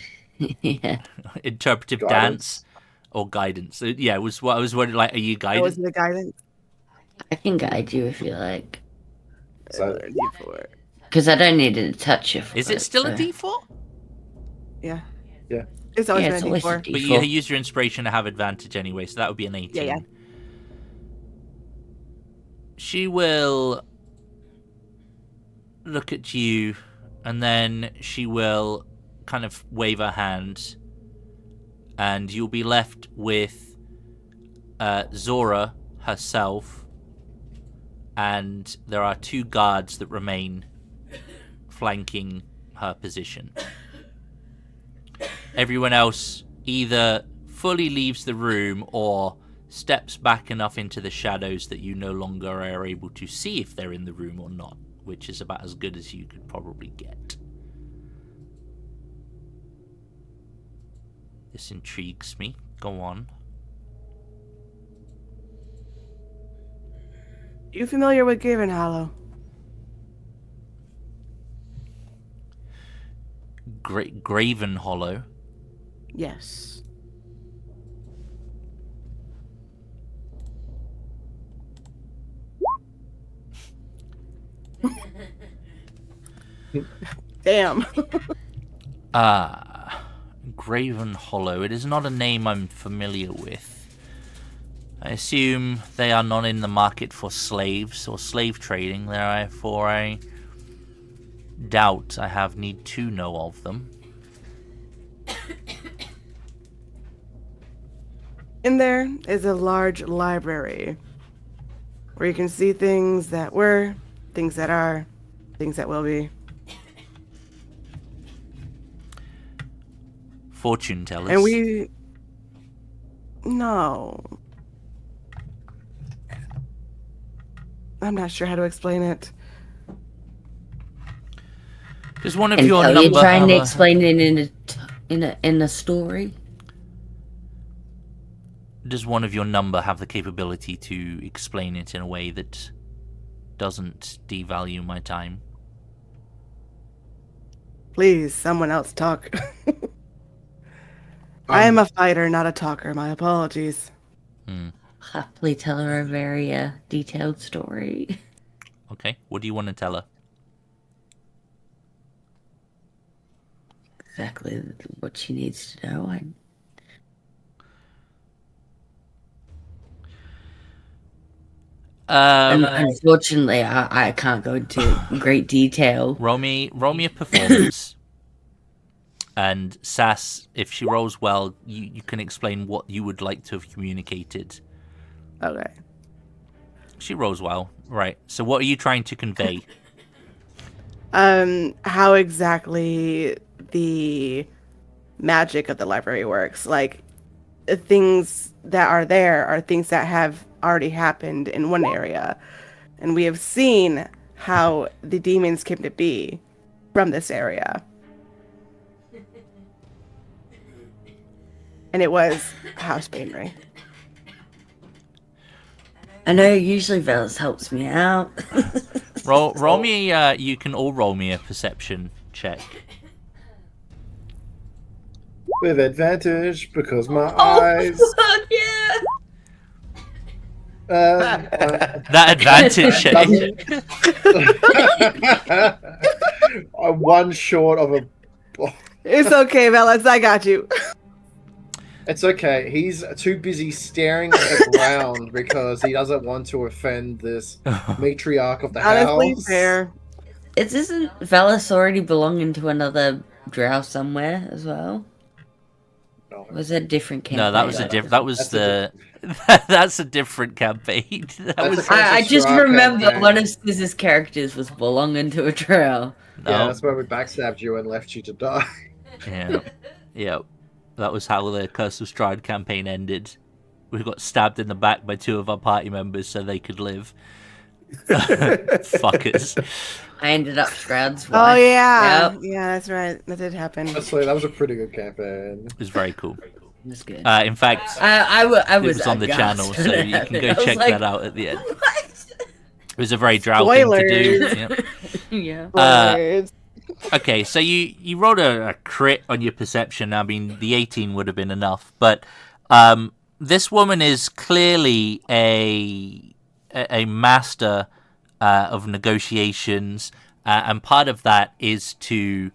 Yeah. Interpretive Guidance. dance or guidance? Yeah, was what I was wondering. Like, are you That guided? was the guidance. I can guide you if you like. So, D4. Because I don't need to touch you. For Is it still a so- D4? Yeah. Yeah. It's always Yeah, been it's a always a D4. D4. But you use your inspiration to have advantage anyway, so that would be an 18. Yeah. She will look at you, and then she will kind of wave her hand, and you'll be left with Zora herself, and there are 2 guards that remain flanking her position. Everyone else either fully leaves the room or steps back enough into the shadows that you no longer are able to see if they're in the room or not, which is about as good as you could probably get. This intrigues me. Go on. You familiar with Gravenhollow? Graven Hollow. Yes. Damn. Graven Hollow. It is not a name I'm familiar with. I assume they are not in the market for slaves or slave trading. Therefore, I doubt I have need to know of them. In there is a large library where you can see things that were, things that are, things that will be. Fortune tellers. And we... No. I'm not sure how to explain it. Does one of And your so number you're trying have to a- explain it in a story? Does one of your number have the capability to explain it in a way that doesn't devalue my time? Please, someone else talk. I am a fighter, not a talker. My apologies. Happily tell her a very detailed story. Okay, what do you want to tell her? Exactly what she needs to know. Unfortunately, I can't go into great detail. Roll me a performance. And Sass, if she rolls well, you can explain what you would like to have communicated. Okay. She rolls well. Right. So what are you trying to convey? How exactly the magic of the library works. Like, the things that are there are things that have already happened in one area. And we have seen how the demons came to be from this area. And it was House Bainry. I know usually Velas helps me out. Roll me. You can all roll me a perception check. With advantage because my Oh, eyes. yeah. That advantage check. I'm one short of a. It's okay, Velas, I got you. It's okay. He's too busy staring at the ground because he doesn't want to offend this matriarch of the Honestly, house. fair. Isn't Velas already belonging to another drow somewhere as well? No. Was it a different campaign? No, that was that's a different campaign. That That's was a- I just Drow remember campaign. one of Sciss's characters was belonging to a drow. Yeah, no. that's where we backstabbed you and left you to die. Yeah. That was how the Curse of Strahd campaign ended. We got stabbed in the back by two of our party members so they could live. Fuckers. I ended up Stroud's Oh, wife. yeah. Yep. Yeah, that's right. That did happen. Honestly, that was a pretty good campaign. It was very cool. It was good. In fact, I it was was on the aghast channel, when so it you can happened. go I was check like, that out at the end. What? It was a very drow thing to do. Spoilers. Yep. Yeah. Words. Okay, so you rolled a crit on your perception. I mean, the 18 would have been enough, but this woman is clearly a master of negotiations, and part of that is to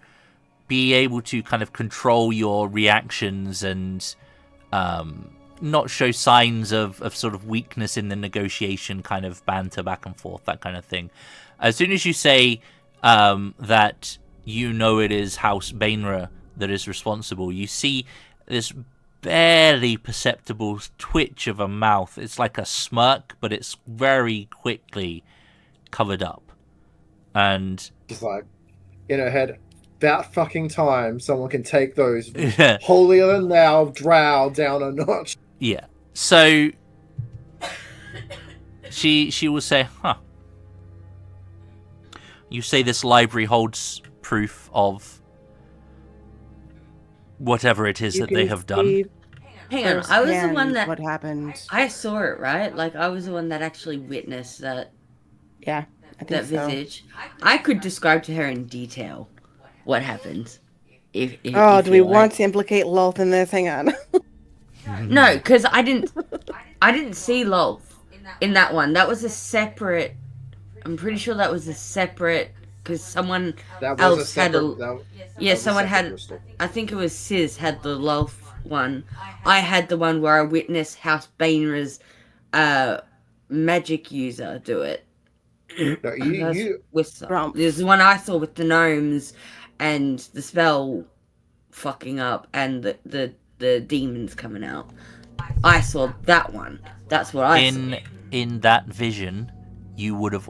be able to kind of control your reactions and not show signs of sort of weakness in the negotiation, kind of banter back and forth, that kind of thing. As soon as you say that you know it is House Bainra that is responsible, you see this barely perceptible twitch of a mouth. It's like a smirk, but it's very quickly covered up. And Just like, in her head, about fucking time someone can take those holier than thou drow down a notch. yeah, so she will say, "Huh? You say this library holds proof of whatever it is You that they can have done." see Hang on, I was the firsthand one that what happened. I saw it, right? Like I was the one that actually witnessed that Yeah, I think that so. visage. I could describe to her in detail what happened. If Oh, if do we you like. want to implicate Lolth in this? Hang on. No, because I didn't see Lolth in that one. That was a separate. I'm pretty sure that was a separate because someone That was else a separate. had a- that yeah, was a someone separate had. crystal. I think it was Sis had the Lolth one. I had the one where I witnessed House Bainra's magic user do it. No, That's you with Grump. there's the one I saw with the gnomes and the spell fucking up and the demons coming out. I saw that one. That's what I saw. In that vision, you would have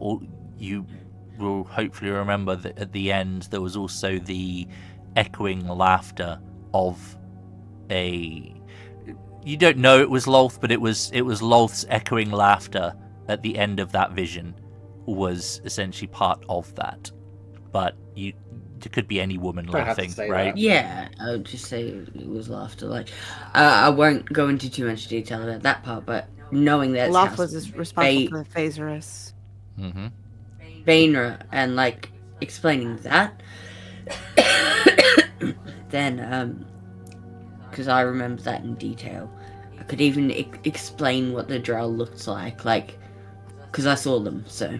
you will hopefully remember that at the end there was also the echoing laughter of a. You don't know it was Lolth, but it was Lolth's echoing laughter at the end of that vision was essentially part of that. But it could be any woman Don't have to laughing, say right? that. Yeah, I would just say it was laughter. Like, I won't go into too much detail about that part, but knowing that Loth House was responsible Ba- for the Phaserus. Mm-hmm. Bainra and like explaining that, then because I remember that in detail, I could even explain what the drow looked like, because I saw them. So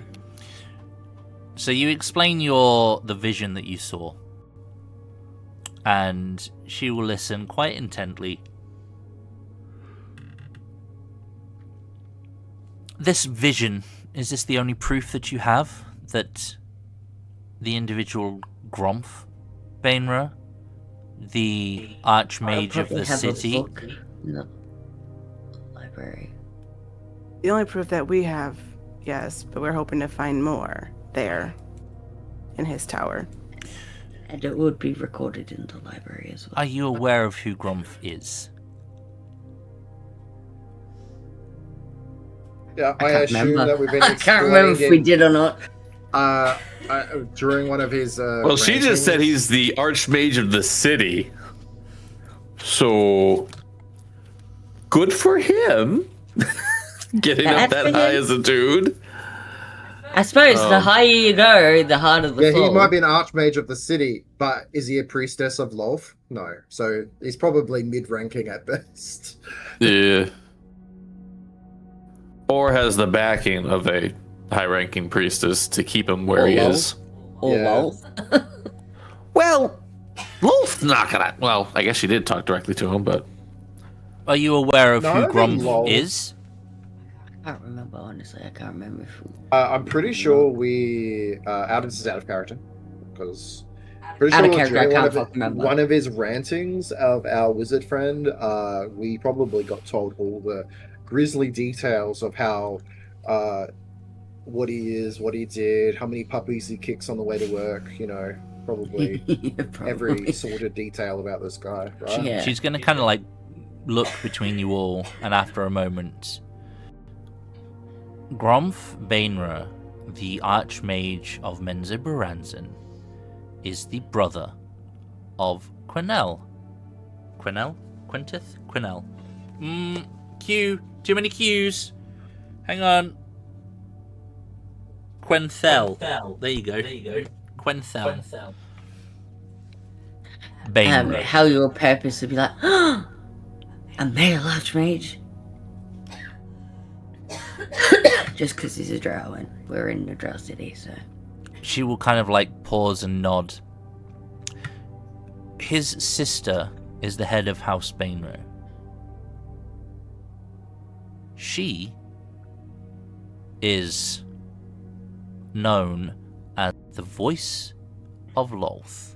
you explain the vision that you saw, and she will listen quite intently. This vision, is this the only proof that you have that the individual Grumph Bainra, the Archmage of the city, In the library. The only proof that we have, yes, but we're hoping to find more there in his tower. And it would be recorded in the library as well. are you aware of who Grumph is? Yeah, I can't assume remember. that we've been I can't remember if we explained did or not. during one of his. Well, she just said rantings. he's the Archmage of the city. So good for him. Getting up Bad that for high him. as a dude. I suppose the higher you go, the harder the Yeah, fall. he might be an archmage of the city, but is he a priestess of Lolth? No. So he's probably mid-ranking at best. Yeah. Or has the backing of a high-ranking priestess to keep him where Or he low. is. Or Yeah. low. Well, Wolf's not gonna. Well, I guess she did talk directly to him, but Are you aware of No, I who don't think Grumph Lol- is? I can't remember, honestly. I can't remember if I'm pretty sure we this is out of character because pretty Out of sure character, I during can't fucking remember. one of his rantings of our wizard friend, we probably got told all the grisly details of how what he is, what he did, how many puppies he kicks on the way to work. You know, probably Yeah, probably. every sordid detail about this guy, right? Yeah. She's going to kind of like look between you all, and after a moment, Grumph Bainra, the Archmage of Menzoberranzan, is the brother of Quenelle. Quenelle? Quintith? Quenelle. Q. Too many Qs. Hang on. Quenthel. There you go. Quenthel. Bainra. How your purpose would be like, a male archmage? Just because he's a drow and we're in the drow city, so. She will kind of like pause and nod. His sister is the head of House Bainra. She is known as the voice of Lolth.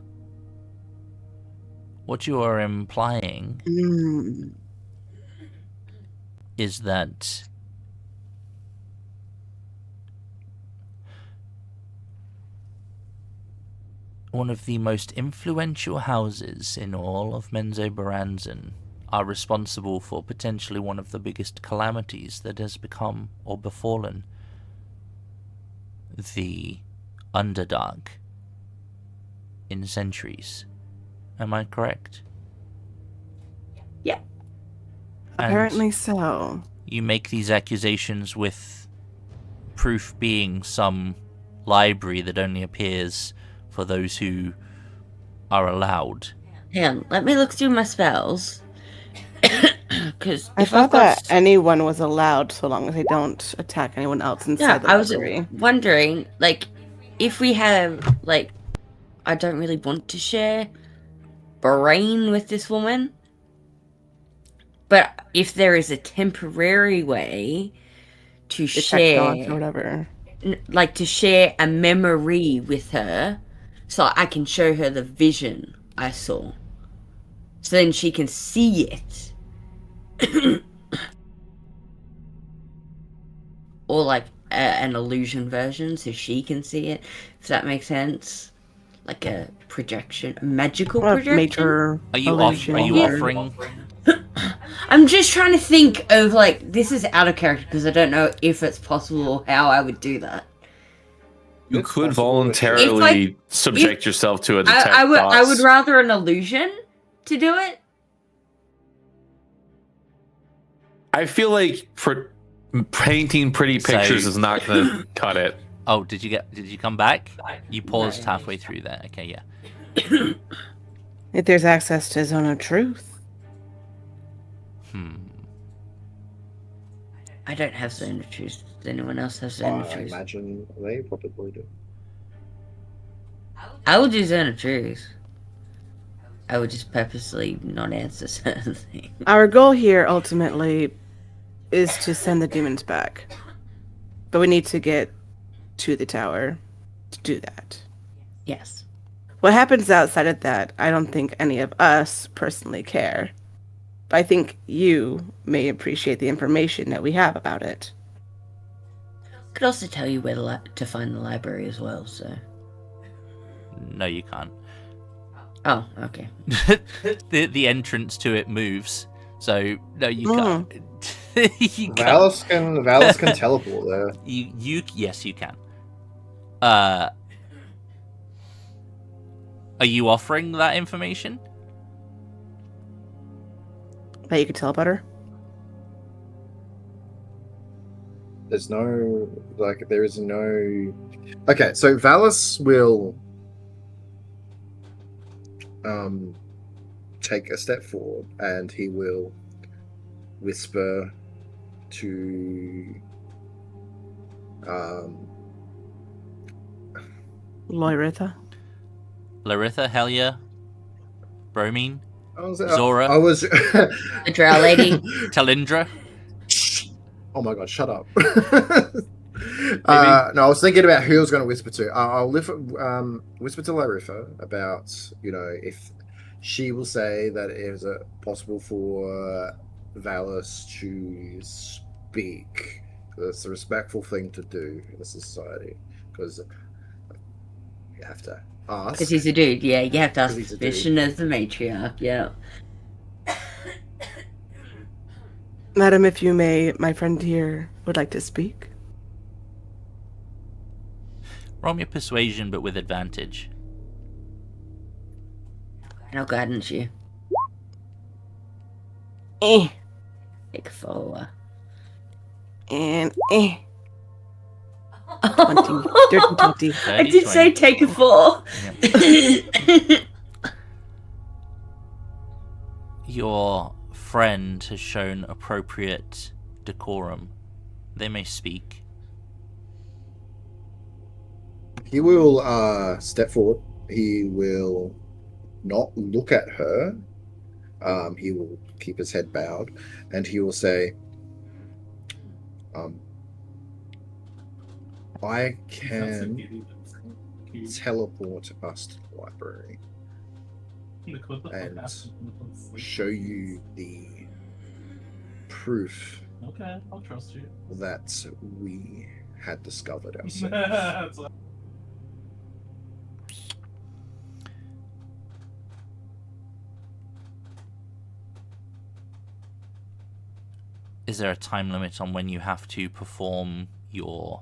What you are implying is that one of the most influential houses in all of Menzoberranzan are responsible for potentially one of the biggest calamities that has become or befallen the Underdark in centuries. Am I correct? Yeah. And Apparently so. you make these accusations with proof being some library that only appears for those who are allowed. Hang on, let me look through my spells. Because I thought that anyone was allowed so long as they don't attack anyone else inside yeah, the I was library. wondering, like, if we have, like, I don't really want to share brain with this woman, but if there is a temporary way to The tech share, dogs or whatever. like to share a memory with her, so I can show her the vision I saw, so then she can see it, or like an illusion version, so she can see it. If that makes sense, like a projection, a magical Well, projection. major Are you illusion. offering? I'm just trying to think of, like, this is out of character because I don't know if it's possible or how I would do that. You It's could possible. voluntarily subject yourself to a detect I would thoughts. rather an illusion to do it. I feel like painting pretty pictures So- is not going to cut it. Oh, did you come back? You paused halfway through there. Okay, yeah. If there's access to Zone of Truth. I don't have Zone of Truth. Does anyone else have Zone of I Truth? imagine they probably do. I would do Zone of Truth. I would just purposely not answer certain things. Our goal here ultimately is to send the demons back. But we need to get to the tower to do that. Yes. What happens outside of that, I don't think any of us personally care. But I think you may appreciate the information that we have about it. Could also tell you where to find the library as well. So. No, you can't. Oh, okay. the entrance to it moves, so no, you Hmm. can't. You can't. Valis can teleport there. Yes, you can. Are you offering that information? That you could tell about her? There's no there is no. Okay, so Valis will take a step forward and he will whisper to Loyritha? Laritha, Helia, Bromine, I was, Zora. I was The Drow lady. Talindra. Oh my god, shut up. No, I was thinking about who I was going to whisper to. I'll whisper to Laritha about, if she will say that it is possible for Valis to speak. It's a respectful thing to do in a society, because you have to ask. Because he's a dude, yeah. You have to ask 'Cause he's a permission as the matriarch, yeah. Madam, if you may, my friend here would like to speak. Roll me a persuasion, but with advantage. No guidance, you. Eh. Take a follower. And eh. 20. Dirty 20. I did say take a 4. Your friend has shown appropriate decorum. They may speak. He will step forward. He will not look at her. He will keep his head bowed, and he will say, I can teleport us to the library and show you the proof Okay, I'll trust you. that we had discovered ourselves. Is there a time limit on when you have to perform your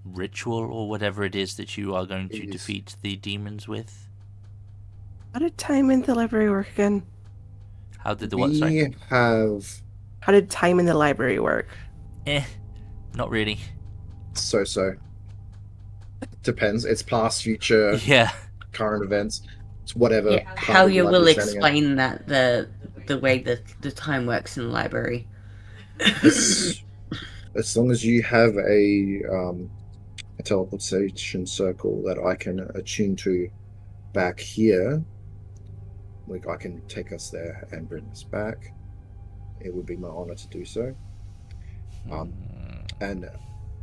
ritual or whatever it is that you are going to It is- defeat the demons with? How did time in the library work again? How did the what? Sorry. We have How did time in the library work? Not really. so. Depends. It's past, future, Yeah. current events. It's whatever. Yeah, part how of the you will library standing at. explain that the way that the time works in the library. As long as you have a a teleportation circle that I can attune to back here. Like I can take us there and bring us back. It would be my honor to do so. And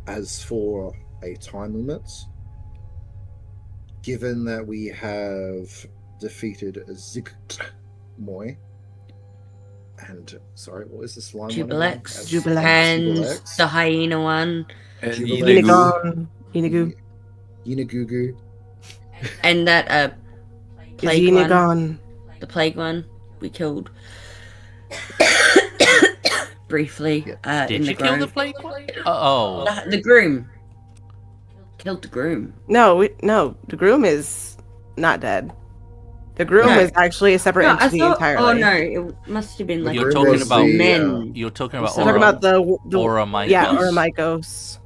as for a time limit, given that we have defeated Zigmoy, and sorry, what is this line? Jubilex. Jubilex. And Jubilex. the hyena one. And Jubilee. Inagu. Inagu. Yinagugu. And that Is plague one. Yinagon. The plague one we killed. Briefly. Yeah. In Did the you kill the grove. plague one? Oh. The groom. Killed the groom. No, the groom is not dead. The groom No. is actually a separate No, I entity thought. entirely. Oh no, it must have been like You're groom talking was about the, men. You're talking about We're I'm talking Aura. about the Aura yeah, Mycos.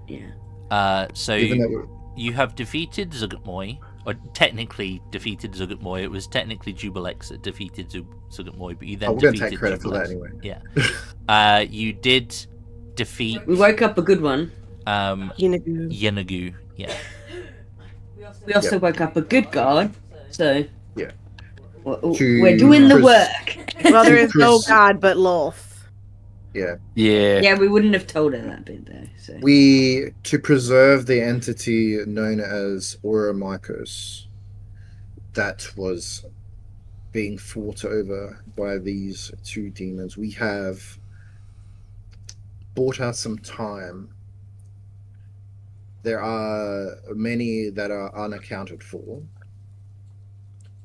Oromykos. Yeah. So Given that you have defeated Zugutmoy, or technically defeated Zugutmoy. It was technically Jubilex that defeated Zugutmoy, but you then we're going to defeated take credit for that Jubilex. anyway. Yeah. You did defeat We woke up a good one. Yinagu. Yenagu. Yeah. We also woke up a good god. So. Yeah. We're doing the work. Well, there is no Chris- god but Lolth. Yeah. Yeah. Yeah, we wouldn't have told her that bit though. So. To preserve the entity known as Oromykos that was being fought over by these two demons, we have bought us some time. There are many that are unaccounted for,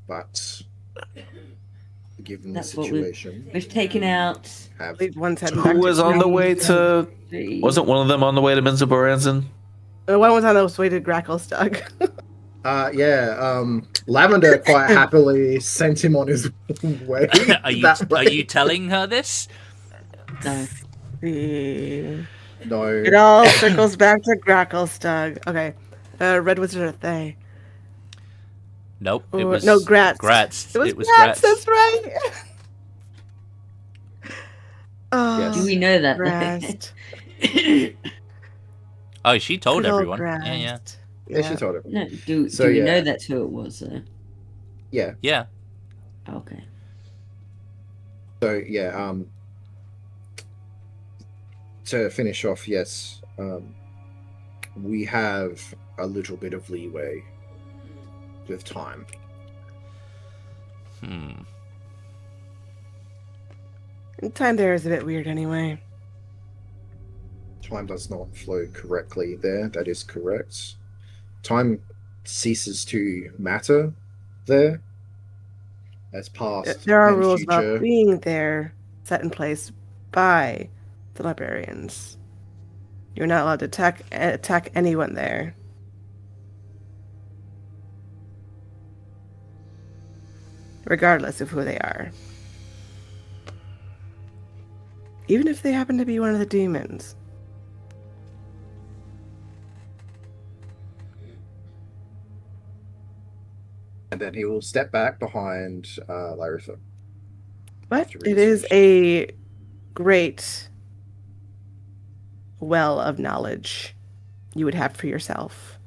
but given That's the what we- situation, We've taken out. I have believe one's heading back Who to was on the town. way to? Wasn't one of them on the way to Minzaboranzan? One was on the way to Gracklestug. Lavender quite happily sent him on his way. that Are way. you telling her this? No. No. It all circles back to Gracklestug. Okay. Red Wizard of Thay. Nope. It Or- was no, Gratz. Gratz. It was Gratz, that's right. Oh, Yes. Do we know that? Grast. Oh, she told Good old everyone. Grast. Yeah. Yeah, she told him. no. Do So, we yeah. know that's who it was though? Yeah. Yeah. Okay. So yeah. To finish off, yes. We have a little bit of leeway with time. Hmm. Time there is a bit weird anyway. Time does not flow correctly there. That is correct. Time ceases to matter there. As past There are and rules future. about being there set in place by the librarians. You're not allowed to attack anyone there. Regardless of who they are. Even if they happen to be one of the demons. And then he will step back behind Laritha. But After it is research. a great well of knowledge you would have for yourself.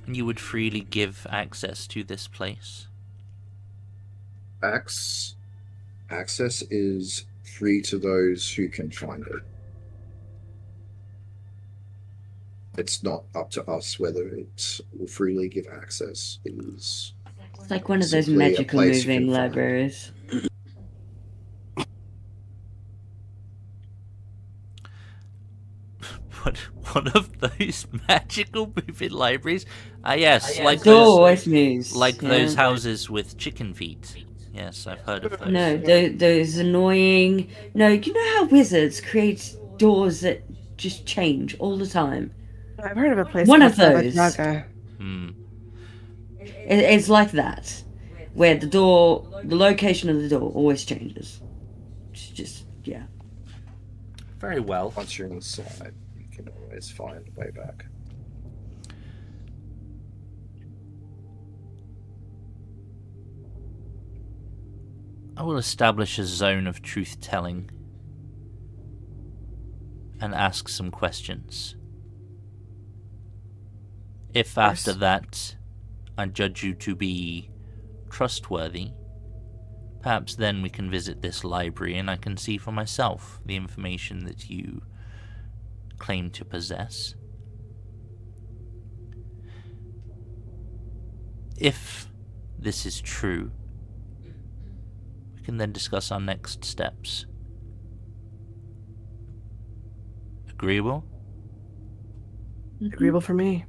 And you would freely give access to this place. Access is free to those who can find it. It's not up to us whether it will freely give access. It is It's like one of those Simply a magical place you moving can find. libraries. One of those magical moving libraries. Yes, like Door those, always moves. like yeah. those houses with chicken feet. Yes, I've heard of those. No, those annoying. No, you know how wizards create doors that just change all the time. I've heard of a place One called of those. Sabajaga. Hmm. It's like that, where the location of the door always changes. It's just yeah. Very well. once you're inside, you can always find a way back. I will establish a zone of truth telling. and ask some questions. If after that I judge you to be trustworthy, perhaps then we can visit this library and I can see for myself the information that you claim to possess. If this is true, we can then discuss our next steps. Agreeable? Agreeable for me.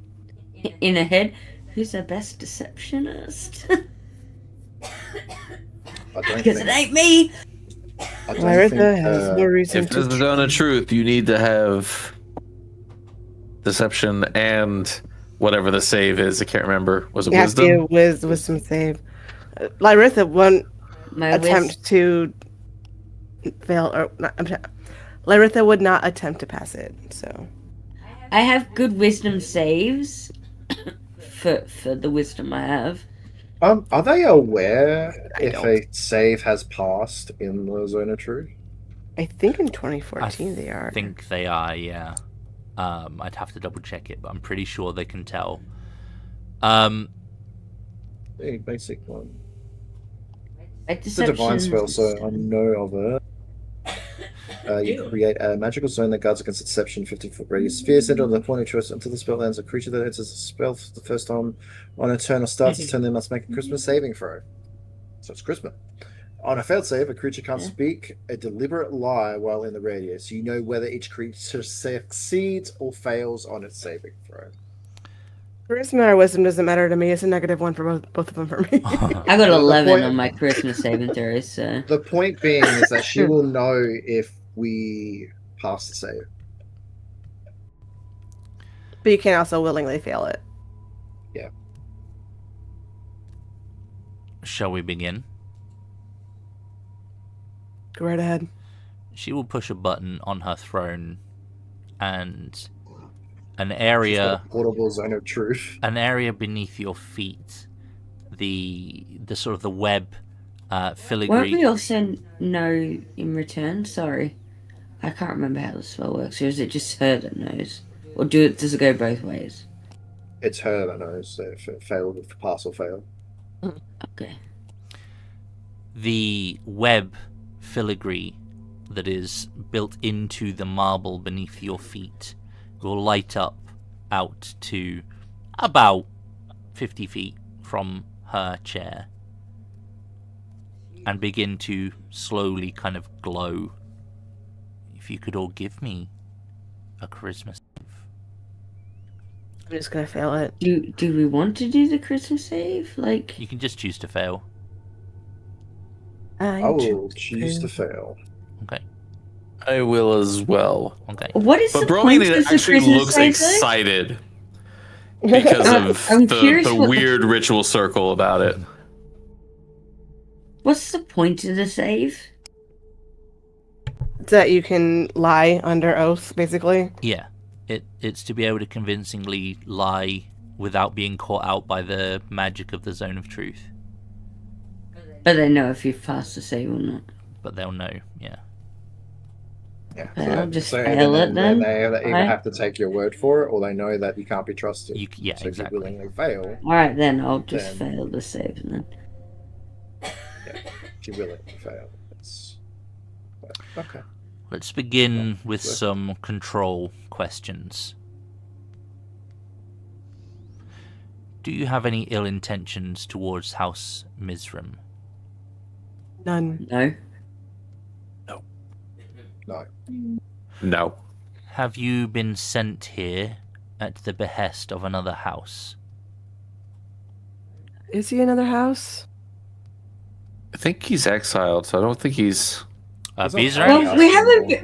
In a head, who's the best deceptionist? I don't Because it think, ain't me. I don't Larissa think, has no reason If this is on the truth, you need to have deception and whatever the save is. I can't remember. Was it You have to wisdom? do a wisdom save. Larissa won't My attempt to fail, or not, Larissa would not attempt to pass it. So I have good wisdom saves for the wisdom I have. Are they aware I if don't. a save has passed in the Zone of Truth? I think in 2014 they are. I think they are, yeah. I'd have to double check it, but I'm pretty sure they can tell. The basic one. It's a divine spell, so I know of it. You create a magical zone that guards against deception, 50-foot radius sphere centered on the point of choice until the spell ends. A creature that enters the spell for the first time on a turn or starts its turn, they must make a Christmas saving throw. So it's Christmas. On a failed save, a creature can't speak a deliberate lie while in the radius. You know whether each creature succeeds or fails on its saving throw. Charisma or wisdom doesn't matter to me. It's a -1 for both of them for me. I got The 11 point- on my Christmas saving throws, so The point being is that she will know if we pass the save. But you can also willingly fail it. Shall we begin? Go right ahead. She will push a button on her throne, and an She's got area a portable Zone of Truth. beneath your feet, the sort of the web won't we filigree. also know in return? Sorry, I can't remember how the spell works. Or is it just her that knows, or does it go both ways? It's her that knows if it failed, if pass or fail. Okay. The web filigree that is built into the marble beneath your feet will light up out to about 50 feet from her chair and begin to slowly kind of glow. If you could all give me a charisma save. I'm just gonna fail it. Do we want to do the Christmas save? Like, You can just choose to fail. I will choose to fail. Okay. I will as well. Okay. what is But the point Bromine of the actually Christmas looks save? Though? excited because of I'm curious the what the- weird ritual circle about it. What's the point of the save? That you can lie under oath, basically. Yeah. It's to be able to convincingly lie without being caught out by the magic of the Zone of Truth. But they know if you've passed the save or not. But they'll know, yeah. Yeah. Okay, I'll just so fail it then. They either Right. have to take your word for it, or they know that you can't be trusted. Yeah, so exactly. if you willingly fail, Alright then, I'll just Then- fail the save and then. if you willingly fail. Okay. Let's begin with Sure. some control questions. Do you have any ill intentions towards House Mizram? None. No. No. No. Have you been sent here at the behest of another house? Is he another house? I think he's exiled, so I don't think he's. He's not Vizra? Right. Well,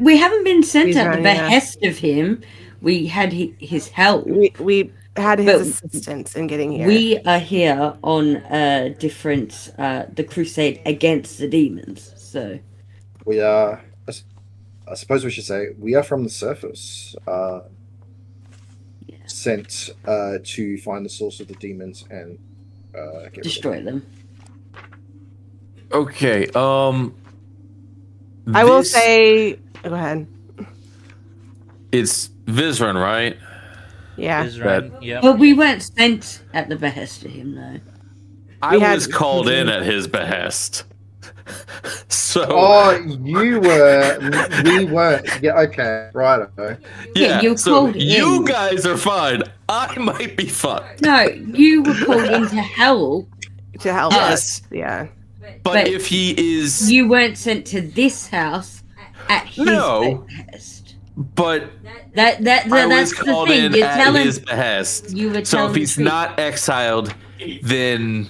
we haven't been sent He's at the right, yeah. behest of him. We had his help. We had his But- assistance in getting here. We are here on a different the crusade against the demons. So We are. I suppose we should say we are from the surface, sent to find the source of the demons and get rid of them. destroy them. Okay. I will this- say. Go ahead. it's Vizran, right? Yeah. Vizran, yeah. But we weren't sent at the behest of him, though. I We had- was called in at his behest. So Oh, you were. We weren't. Yeah. Okay. Right. Yeah, you so called you in. guys are fine. I might be fucked. No, you were called in to help. To help Yes. us. Yeah. But But if he is, You weren't sent to this house at his No. behest. but I was that's the called thing. in You're at telling his behest. you were So telling if the he's truth. not exiled, then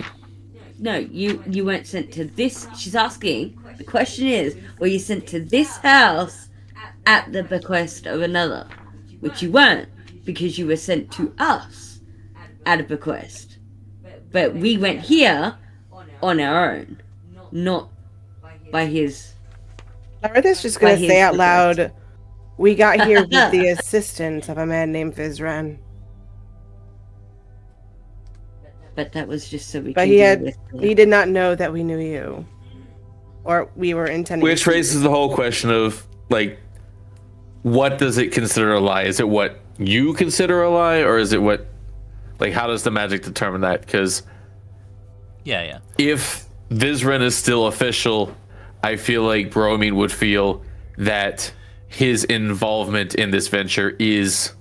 No, you weren't sent to this. She's asking. The question is, were you sent to this house at the bequest of another? Which you weren't, because you were sent to us at a bequest. But we went here on our own, not by his. Meredith's just By gonna his say out request. loud, we got here with the assistance of a man named Vizran. But that was just so we But could he deal had- with He did not know that we knew you. Or we were intending which to. raises the whole question of like, what does it consider a lie? Is it what you consider a lie, or is it what, like, how does the magic determine that? Because Yeah. if Vizran is still official, I feel like Bromine would feel that his involvement in this venture is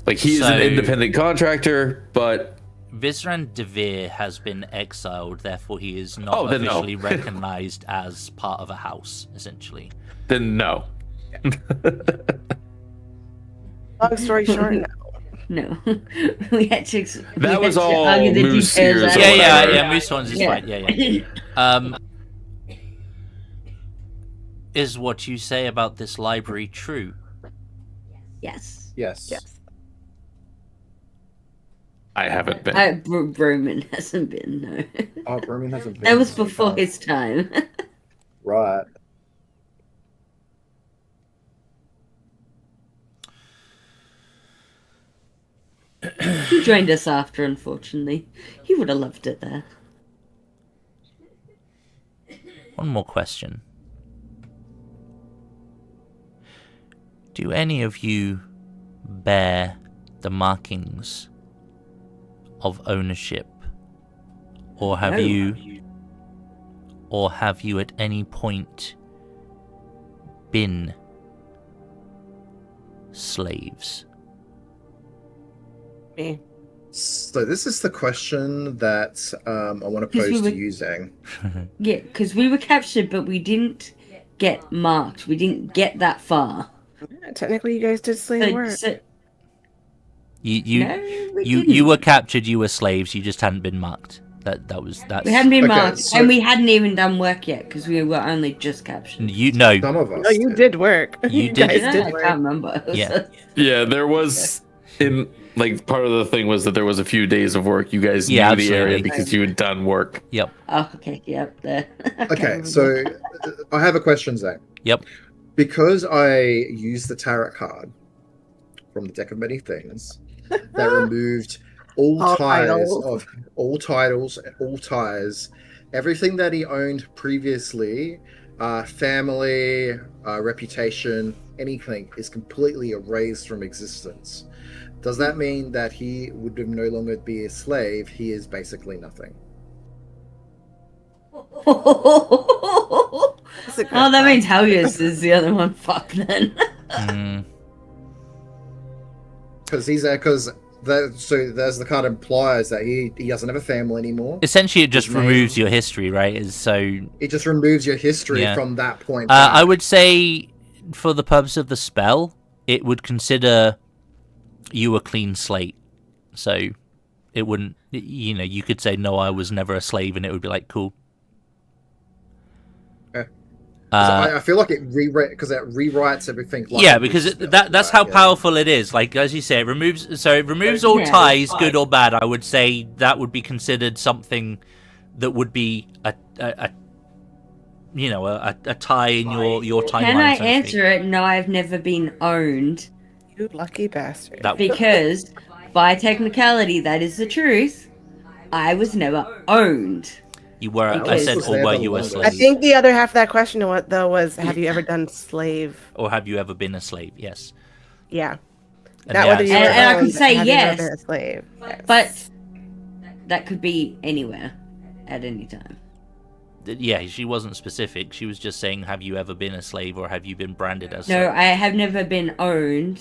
like he is an So- independent contractor, but Vizran Devere has been exiled, therefore he is not Oh, then no. officially recognized as part of a house, essentially. then no. Long story short, no. No, we had to. We That had was to all argue the Moose details ears out or of Yeah, it. yeah, whatever. yeah. Moose Swans is Yeah. fine. Yeah. Is what you say about this library true? Yes. Yes. Yes. I haven't been. Roman hasn't been, no. Oh, Birmingham hasn't been. That was so before far. his time. Right. He joined us after, unfortunately. He would have loved it there. One more question. Do any of you bear the markings of ownership? Or have No. you at any point been slaves? Me. So this is the question that I want to 'Cause we pose were- to you, Zhang. Yeah, because we were captured, but we didn't get marked. We didn't get that far. Yeah, technically, you guys did slave So, work. so- You no, we you didn't. were captured, you were slaves, you just hadn't been marked. That's We hadn't been Okay, marked, so- and we hadn't even done work yet because we were only just captured. you no. Some of us. No, you did work. You did. guys Yeah, did I work. can't remember. Yeah. Yeah, there was in like part of the thing was that there was a few days of work. You guys Yeah, knew the area absolutely. because you had done work. Yep. Oh, okay, yep, there. Okay, so I have a question, Zach. Yep. Because I used the tarot card from the deck of many things that removed all All ties titles. of all titles, all ties, everything that he owned previously, family, reputation, anything is completely erased from existence. Does that mean that he would no longer be a slave? He is basically nothing. That's a good Oh, that one. means Helios is the other one. Fuck then. Mm, Because he's because so there's the card implies that he doesn't have a family anymore. essentially, it just His name- removes your history, right? Is so. It just removes your history Yeah. from that point. I back. would say, for the purpose of the spell, it would consider you a clean slate. So, it wouldn't. You know, you could say, "No, I was never a slave," and it would be like, "Cool." Okay. 'Cause I feel like it rewrites everything. Like yeah, it because was it, spelled, that's right? how Yeah. powerful it is. Like as you say, it removes all Yeah, ties, it's good fine. or bad. I would say that would be considered something that would be a tie in your timeline. Can I so to speak. answer it? No, I've never been owned You lucky bastard. That because, by technicality, that is the truth. I was never owned. you were. I Because- said, or were you a I slave, think the other half of that question though was, have you ever done slave? or have you ever been a slave? Yes. Yeah. And Not the whether you answer- were And I owned, could say having yes, been a slave. Yes. but that could be anywhere at any time. Yeah, she wasn't specific. She was just saying, have you ever been a slave or have you been branded as No, such? I have never been owned,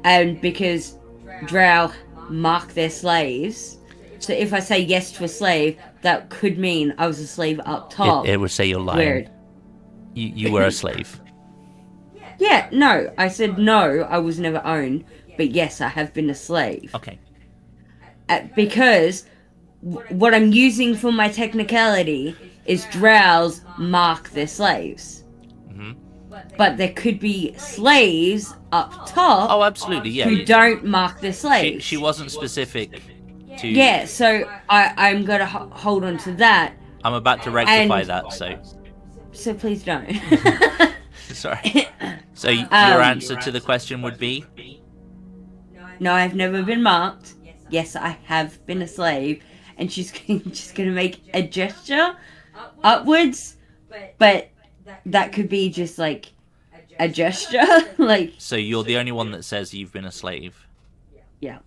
and because Drow mark their slaves, so if I say yes to a slave, that could mean I was a slave up top. It would say you're lying. where- You were a slave. Yeah, no, I said no, I was never owned, but yes, I have been a slave. Okay. Because what I'm using for my technicality is Drows mark their slaves. hmm But there could be slaves up top Oh, absolutely. Yeah. who don't mark their slaves. She wasn't specific to. Yeah, so I'm going to hold on to that, I'm about to rectify And- that. so please don't. Sorry. So your answer to the question would be? No, I've never been marked. Yes, I have been a slave. And she's just going to make a gesture upwards, but that could be just like a gesture. Like, So you're the only one that says you've been a slave. yeah.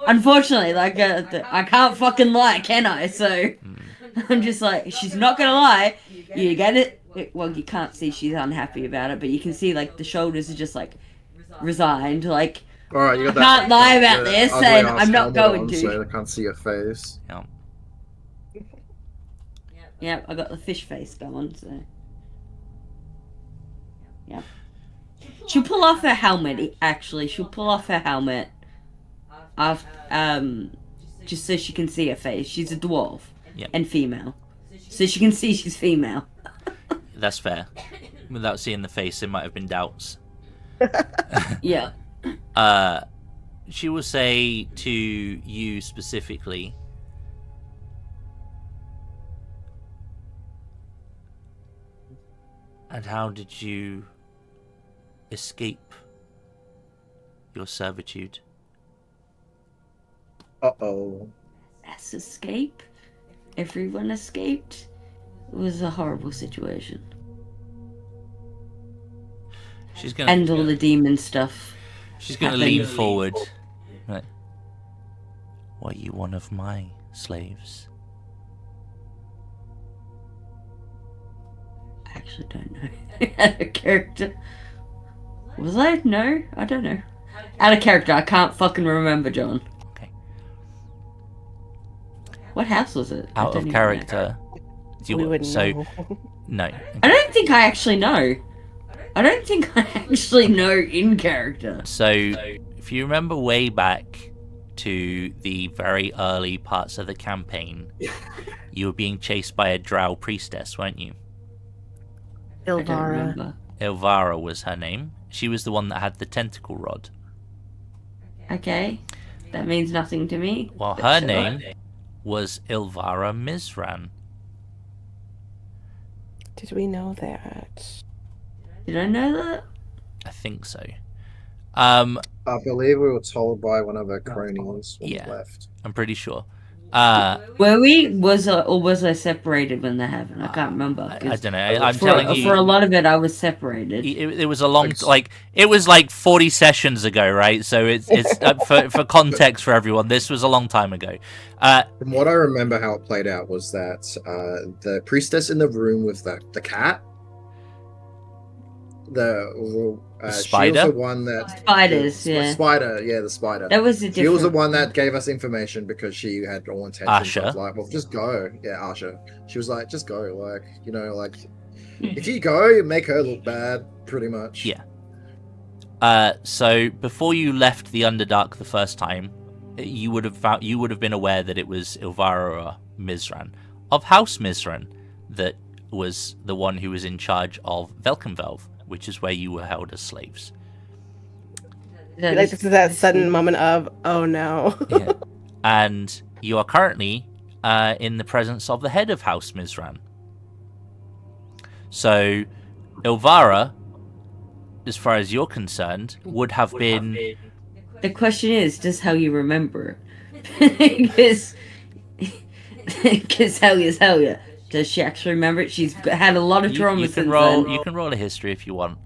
Unfortunately, like, I can't fucking lie, can I? So I'm just like, she's not gonna lie. You get it? Well, you can't see she's unhappy about it, but you can see, like, the shoulders are just, like, resigned. Like, All right, you got I that. can't lie about the this, ugly and ass I'm not helmet going on, to. So they can't see your face. Yeah. yeah, I got the fish face going, so. Yeah. She'll pull off her helmet, actually. She'll pull off her helmet. Just so she can see her face. She's a dwarf. Yep. And female. So she can see she's female. That's fair. Without seeing the face, there might have been doubts. Yeah. She will say to you specifically, and how did you escape your servitude? Uh-oh. Mass escape. Everyone escaped. It was a horrible situation. She's gonna And all the demon stuff. she's gonna happened. lean forward. Right. Were you one of my slaves? I actually don't know. Out of character. Was I? No, I don't know. Out of character, I can't fucking remember, John. Okay. What house was it? I Out don't of even character. Do We you, wouldn't so know. no. know. I don't think I actually know. I don't think I actually know in character. So, if you remember way back to the very early parts of the campaign, you were being chased by a drow priestess, weren't you? I don't Ilvara. remember. Ilvara was her name. She was the one that had the tentacle rod. Okay. That means nothing to me. Well, but her sure. name was Ilvara Mizran. Did we know that? Did I know that? I think so. I believe we were told by one of our cronies when Yeah. we left. I'm pretty sure. Were we? Was I separated when that happened? I can't remember. I don't know. I'm For, telling you. for a lot of it, I was separated. It was a long, it was like 40 sessions ago, right? So it's for context for everyone. This was a long time ago. From what I remember, how it played out was that the priestess in the room with the cat, the spider? she was the one that Spiders, the yeah. spider, yeah, the spider. That was a different. She was the one that gave us information because she had all intentions Asha. of like, well, just go. Yeah, Asha. She was like, just go. Like, you know, like, if you go, you make her look bad, pretty much. Yeah. So before you left the Underdark the first time, you would have been aware that it was Ilvara Mizran of House Mizran that was the one who was in charge of Velkenvelv, which is where you were held as slaves. I feel like this is that sudden moment of, oh no. Yeah. And you are currently in the presence of the head of House Mizran. So, Ilvara, as far as you're concerned, would have been... The question is, just how you remember it. Because hell yes, hell yeah. Does she actually remember it? She's had a lot of trauma You since can roll. then. You can roll a history if you want.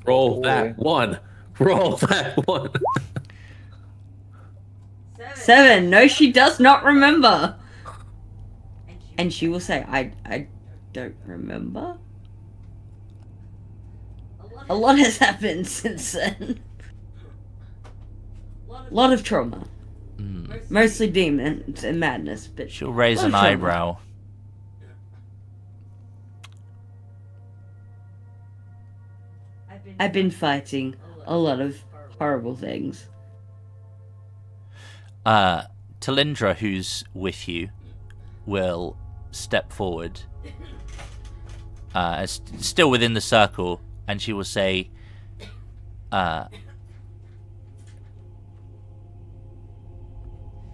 Roll that one. Roll that one. 7. No, she does not remember. And she will say, I don't remember. A lot has happened since then. A lot of trauma. Mostly demons and madness, but She'll raise lot an of trauma. eyebrow. I've been fighting a lot of horrible things. Talindra, who's with you, will step forward, still within the circle, and she will say,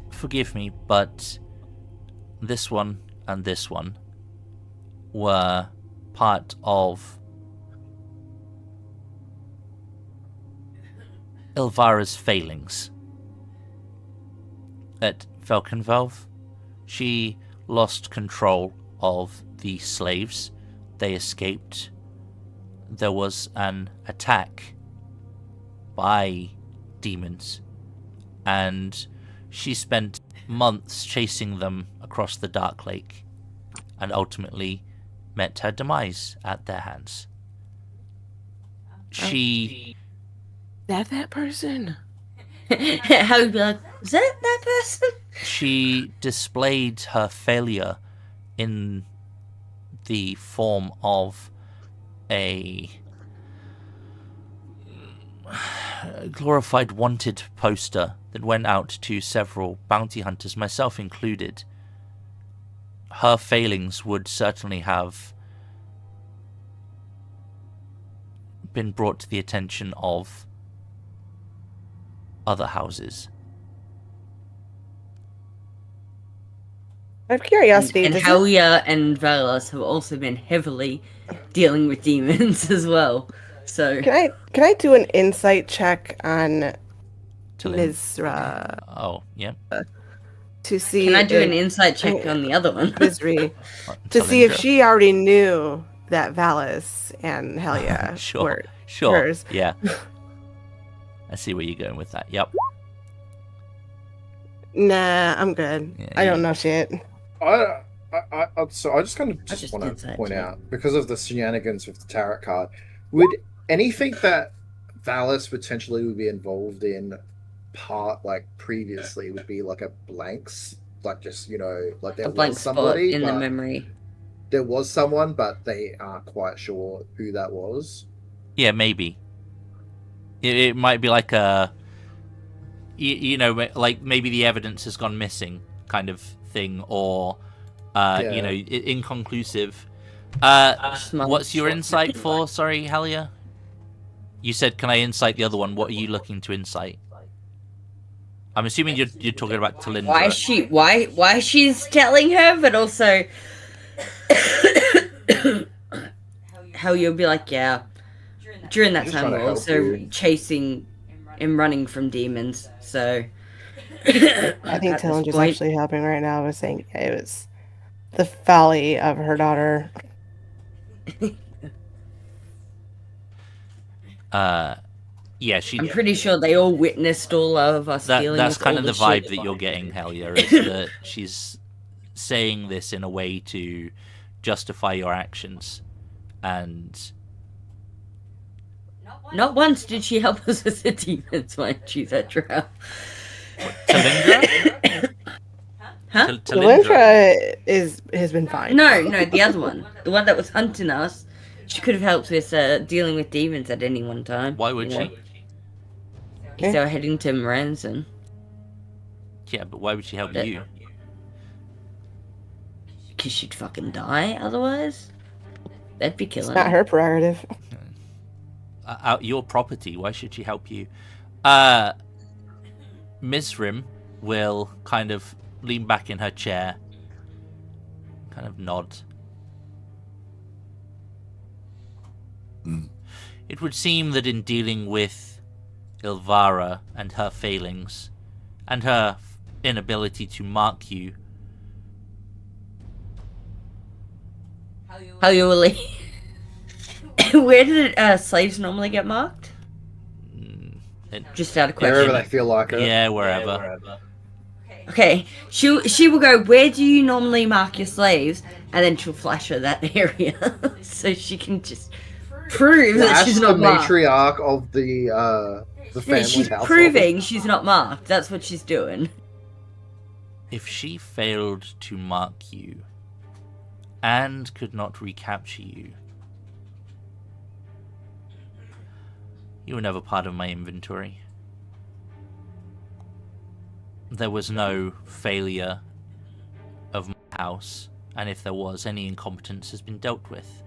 "Forgive me, but this one and this one were part of Ilvara's failings. At Falconvalve, she lost control of the slaves. They escaped. There was an attack by demons, and she spent months chasing them across the Dark Lake, and ultimately met her demise at their hands. She That person? How would be like, is that person? she displayed her failure in the form of a glorified wanted poster that went out to several bounty hunters, myself included. Her failings would certainly have been brought to the attention of other houses. Out of curiosity, And does it- Halia and Valos have also been heavily dealing with demons as well. So can I do an insight check on Talindra. Mizra Oh, yeah. to see? can I do an if- insight check on the other one? Mizri to see if Talindra. she already knew that Valis and Helia Sure. were Sure. hers. Yeah. I see where you're going with that. Yep. Nah, I'm good. Yeah, I don't you- know shit. So I just kind of just want did to that point too. out, because of the shenanigans with the tarot card, would anything that Valis potentially would be involved in previously would be like a blanks, like just, like there A blank was spot somebody, in the but memory. there was someone, but they aren't quite sure who that was. Yeah, maybe. It might be like a, like maybe the evidence has gone missing kind of thing, or, Yeah. inconclusive. Smart. What's your insight for? Sorry, Halia? You said, can I insight the other one? What are you looking to insight? I'm assuming you're talking about Talindra. Why she's telling her, but also how you'll be like, yeah. During that Just time, trying to we're help also you. chasing and running from demons. So I think at this Tillinger's point- actually helping right now with saying it was the folly of her daughter. Yeah, she. I'm pretty sure they all witnessed all of us dealing That's with kind all of the shit. vibe that you're getting, Helia, is that she's saying this in a way to justify your actions, and Not once did she help us with the demons when she's at trial. Talindra. Huh? Talindra. Talindra has been fine. No, the other one. The one that was hunting us. She could have helped with dealing with demons at any one time. Why would you know, she? If they were heading to Moranson. Yeah, but why would she help Yeah. you? Because she'd fucking die otherwise. That'd be It's killing not her prerogative. Your property. Why should she help you? Mizrim will kind of lean back in her chair, kind of nod. It would seem that in dealing with Ilvara and her failings, and her inability to mark you, How you will leave. Where did slaves normally get marked? Just out of Wherever question. they feel like it. Yeah, wherever. Okay, she will go, where do you normally mark your slaves? And then she'll flash her that area. So she can just prove that That's she's the not marked. matriarch of the Yeah, family she's household. proving she's not marked. That's what she's doing. If she failed to mark you and could not recapture you, you were never part of my inventory. There was no failure of my house, and if there was, any incompetence has been dealt with.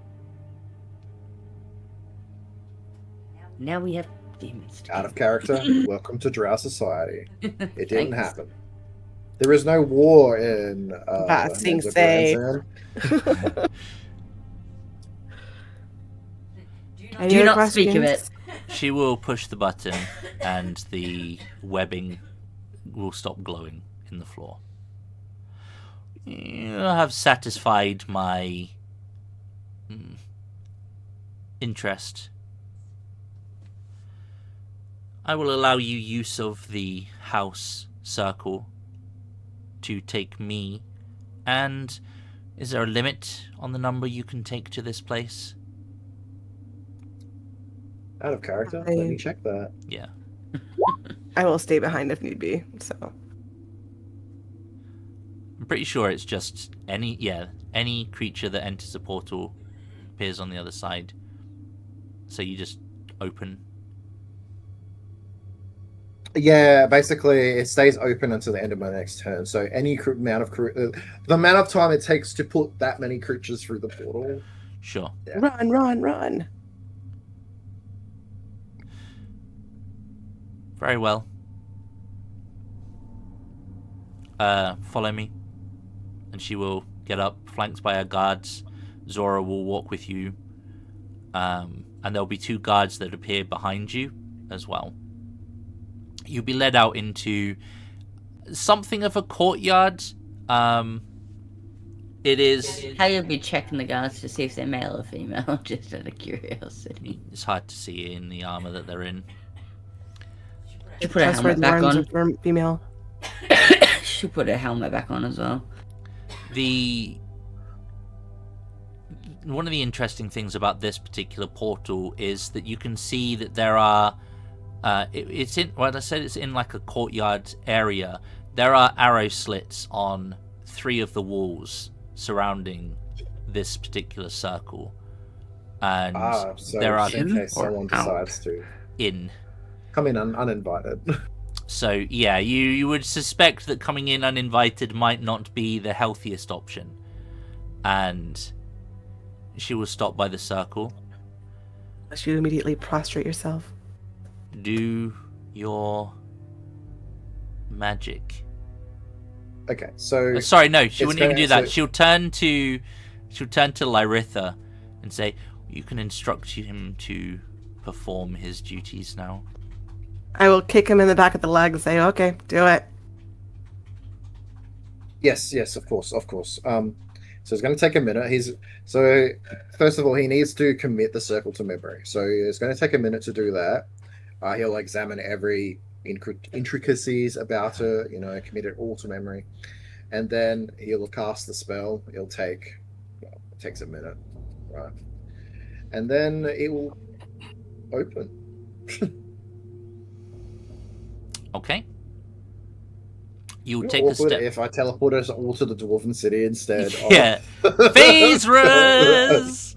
Now we have demons. Out of character. Welcome to Drow society. It didn't Thanks. happen. There is no war in Passing Hands of say. Branzan. Any Do other not speak of questions? it. She will push the button, and the webbing will stop glowing in the floor. You have satisfied my interest. I will allow you use of the house circle to take me. And is there a limit on the number you can take to this place? Out of character. Let me check that. Yeah. I will stay behind if need be. So I'm pretty sure it's just any creature that enters a portal appears on the other side. So you just open. Yeah, basically it stays open until the end of my next turn. So any amount of the amount of time it takes to put that many creatures through the portal. Sure. Yeah. run. Very well. Follow me. And she will get up, flanked by her guards. Zora will walk with you. And there'll be 2 guards that appear behind you as well. You'll be led out into something of a courtyard. It is... How you'll be checking the guards to see if they're male or female, just out of curiosity. It's hard to see in the armor that they're in. She'll put her helmet Trustworthy back arms on. are female. She'll put her helmet back on as well. One of the interesting things about this particular portal is that you can see that there are it's in like a courtyard area. There are arrow slits on 3 of the walls surrounding this particular circle, and So there are in case or someone out? decides to in. come in uninvited. So yeah, you would suspect that coming in uninvited might not be the healthiest option, and she will stop by the circle. Unless you immediately prostrate yourself. Do your magic. Okay, so Sorry, no, she wouldn't even gonna- do that. so- She'll turn to Lyritha and say, "You can instruct him to perform his duties now." I will kick him in the back of the leg and say, "Okay, do it." yes, of course. So it's going to take a minute. First of all, he needs to commit the circle to memory. So it's going to take a minute to do that. He'll examine every intricacies about it, commit it all to memory, and then he'll cast the spell. It takes a minute, right? And then it will open. Okay. You Real take a awkward step. if I teleport us all to the Dwarven City instead. Yeah. Phase res.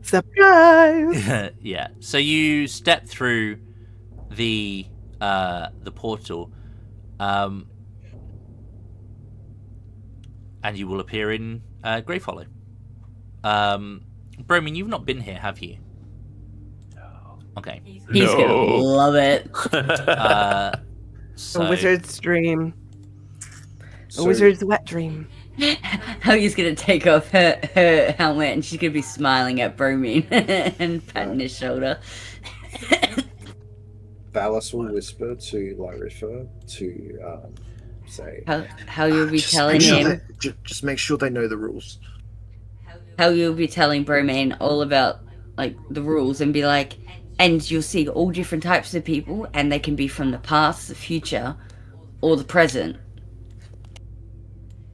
Surprise! Yeah. So you step through the portal, and you will appear in Greyfollow. Bromin, you've not been here, have you? No. Okay. He's gonna No. love it. So A wizard's dream. A So- wizard's wet dream. How he's gonna take off her helmet and she's gonna be smiling at Bromine and patting his shoulder. Valis will whisper to Lyrifa to say, How you'll be telling him, just make sure they know the rules. how you'll be telling Bromine all about like the rules and be like, and you'll see all different types of people, and they can be from the past, the future, or the present.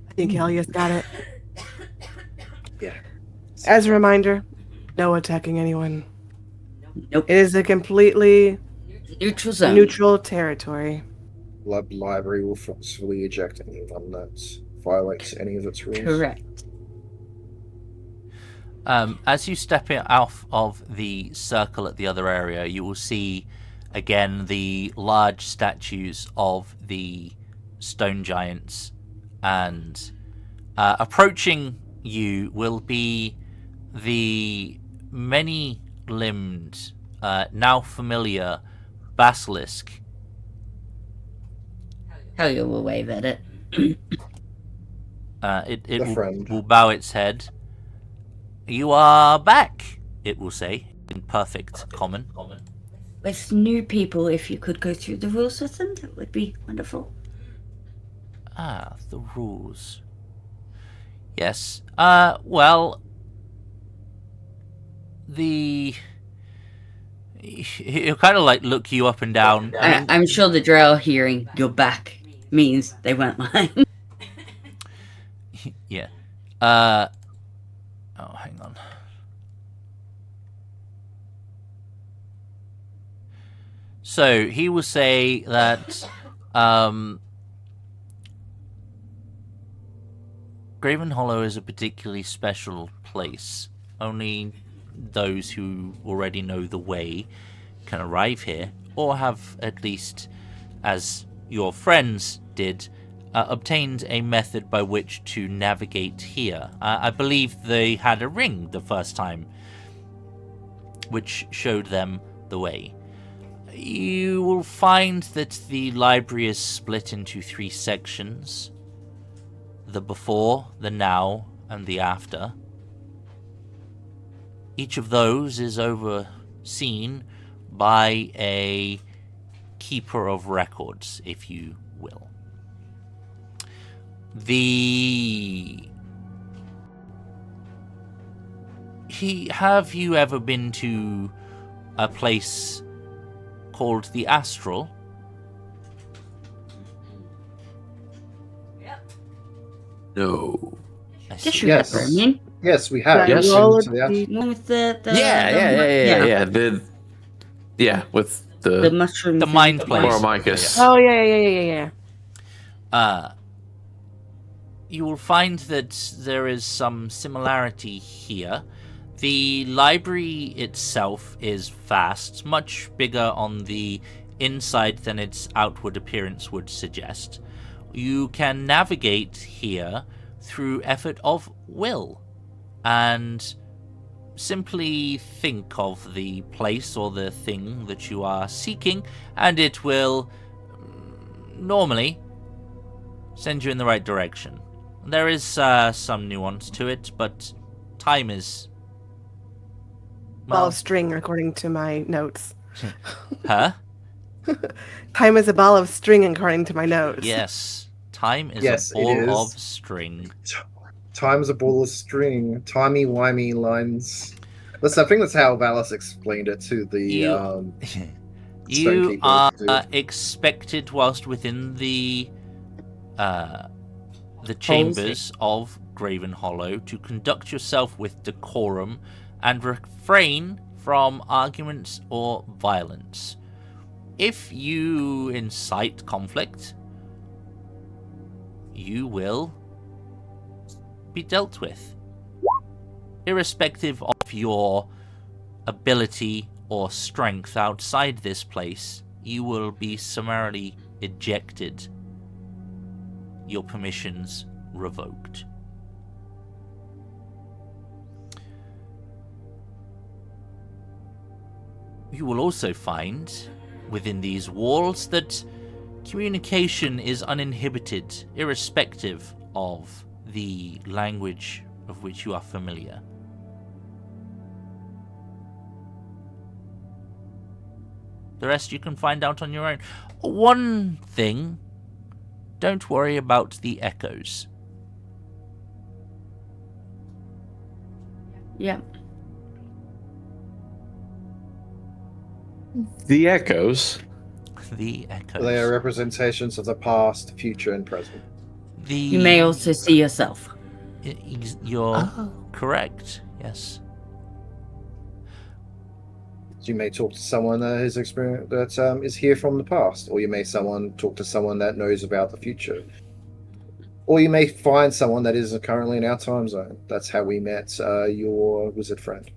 I think Elias got it. Yeah. As a reminder, no attacking anyone. Nope. It is a completely Neutral zone. neutral territory. Library will forcefully eject anyone that violates any of its rules. Correct. As you step out of the circle at the other area, you will see again the large statues of the stone giants, and approaching you will be the many-limbed, now familiar basilisk. Helga will wave at it. It will bow its head. You are back, it will say, in perfect common. With new people, if you could go through the rules with them, that would be wonderful. Ah, the rules. Yes. Well, he'll kind of like look you up and down. I'm sure the drow hearing you're back means they won't mind. Yeah. Oh, hang on. So he will say that Graven Hollow is a particularly special place. Only those who already know the way can arrive here, or have at least, as your friends did, obtained a method by which to navigate here. I believe they had a ring the first time, which showed them the way. You will find that the library is split into 3 sections: the before, the now, and the after. Each of those is overseen by a keeper of records, if you will. Have you ever been to a place called the Astral? No. I see. Just Yes. remember, I mean, Yes, we have. Yes. Been Roll to the the- one with the Yeah. With the mushroom, The mind place. Boromicus. Oh yeah. You will find that there is some similarity here. The library itself is vast, much bigger on the inside than its outward appearance would suggest. You can navigate here through effort of will, and simply think of the place or the thing that you are seeking, and it will normally send you in the right direction. There is some nuance to it, but time is... Ball of string, according to my notes. Huh? Time is a ball of string, according to my notes. Yes. Time is Yes, a it ball is. of string. Time's a ball of string. Timey-wimey lines. Listen, I think that's how Valis explained it to the You- You Stonekeeper, are dude. expected, whilst within the chambers of Graven Hollow, to conduct yourself with decorum and refrain from arguments or violence. If you incite conflict, you will be dealt with. Irrespective of your ability or strength outside this place, you will be summarily ejected, your permissions revoked. You will also find within these walls that communication is uninhibited, irrespective of the language of which you are familiar. The rest you can find out on your own. One thing, don't worry about the echoes. Yeah. The echoes. The echoes. They are representations of the past, future, and present. You may also see yourself. You're correct. Yes. So you may talk to someone that is is here from the past, or you may talk to someone that knows about the future, or you may find someone that is currently in our time zone. That's how we met your wizard friend.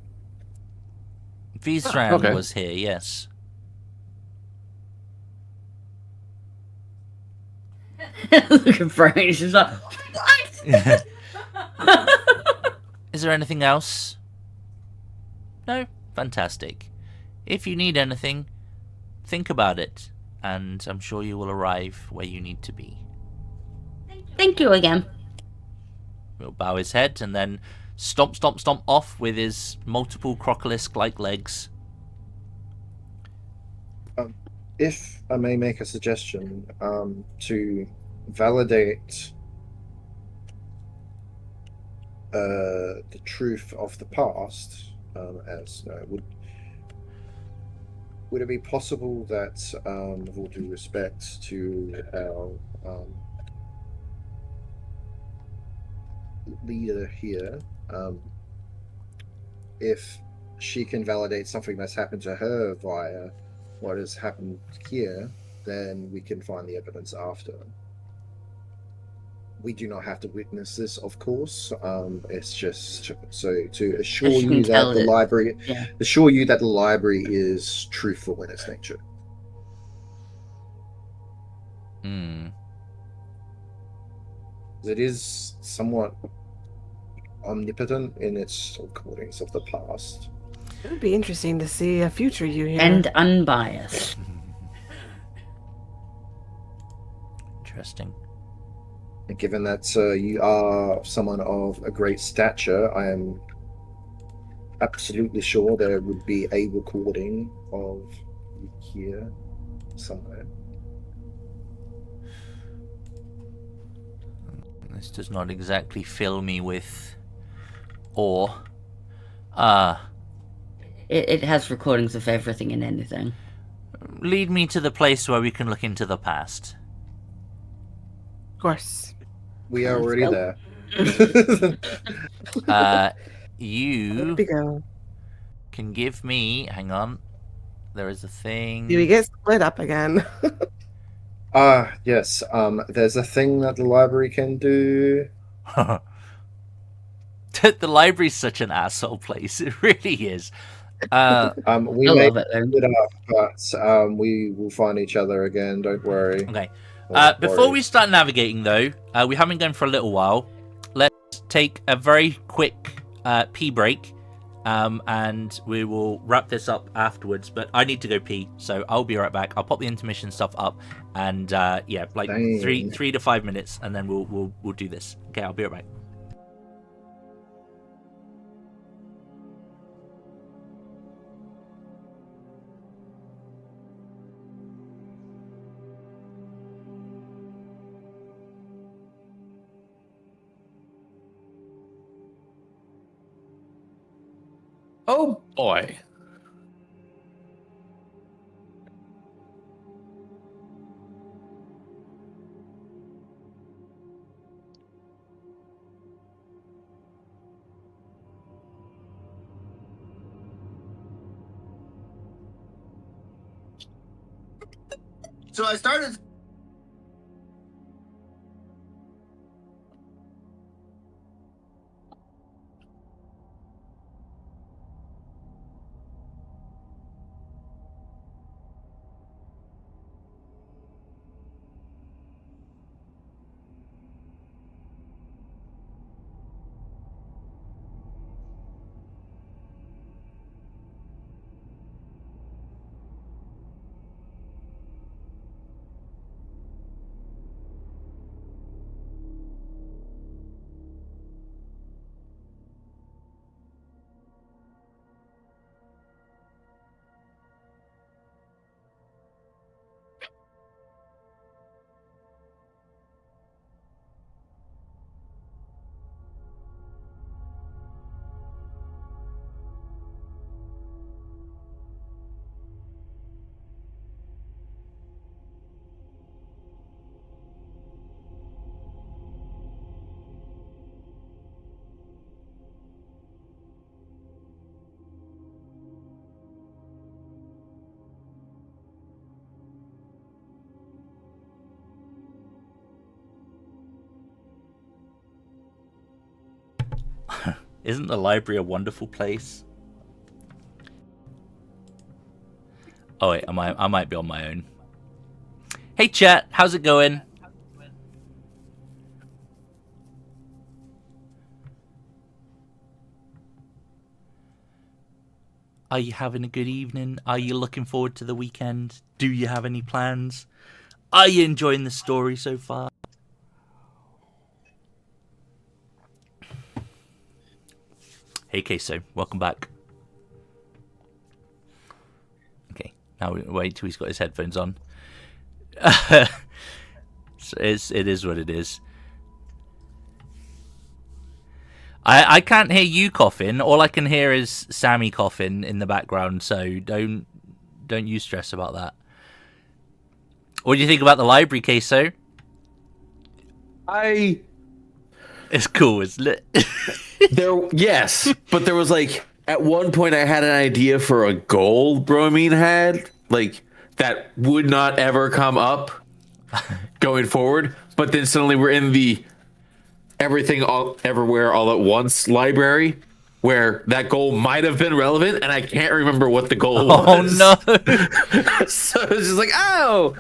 Vistran okay. was here. Yes. Looking for it, she's like, what? Is there anything else? No? Fantastic. If you need anything, think about it, and I'm sure you will arrive where you need to be. Thank you again. He'll bow his head and then stomp, stomp, stomp off with his multiple crocolisk-like legs. If I may make a suggestion, to validate the truth of the past, would it be possible that, with all due respect to our leader here, if she can validate something that's happened to her via what has happened here, then we can find the evidence after. We do not have to witness this, of course. It's just so to assure you that the library, assure you that the library is truthful in its nature. It is somewhat omnipotent in its recordings of the past. It would be interesting to see a future you here. And unbiased. Interesting. And given that you are someone of a great stature, I am absolutely sure there would be a recording of you here somewhere. This does not exactly fill me with awe. It has recordings of everything and anything. Lead me to the place where we can look into the past. Of course. We are already there. You We go. can give me... Hang on. There is a thing... Do we get split up again? Yes. There's a thing that the library can do. The library's such an asshole place. It really is. We I may love it though. split up, but we will find each other again. Don't worry. Okay. Don't Before worry. we start navigating, though, we haven't gone for a little while. Let's take a very quick pee break, and we will wrap this up afterwards. But I need to go pee, so I'll be right back. I'll pop the intermission stuff up, and yeah, like Dang. 3 to 5 minutes, and then we'll do this. Okay, I'll be right back. Oh boy. So I started. Isn't the library a wonderful place? Oh wait, I might be on my own. Hey chat, how's it going? Are you having a good evening? Are you looking forward to the weekend? Do you have any plans? Are you enjoying the story so far? Hey Queso, welcome back. Okay, now we wait till he's got his headphones on. So it is what it is. I can't hear you coughing. All I can hear is Sammy coughing in the background. So don't you stress about that. What do you think about the library, Queso? It's cool, isn't it? Yes, but there was like at one point I had an idea for a goal Bromine had, like that would not ever come up going forward. But then suddenly we're in the everything all everywhere all at once library where that goal might have been relevant and I can't remember what the goal was. Oh no. So it's just like, oh,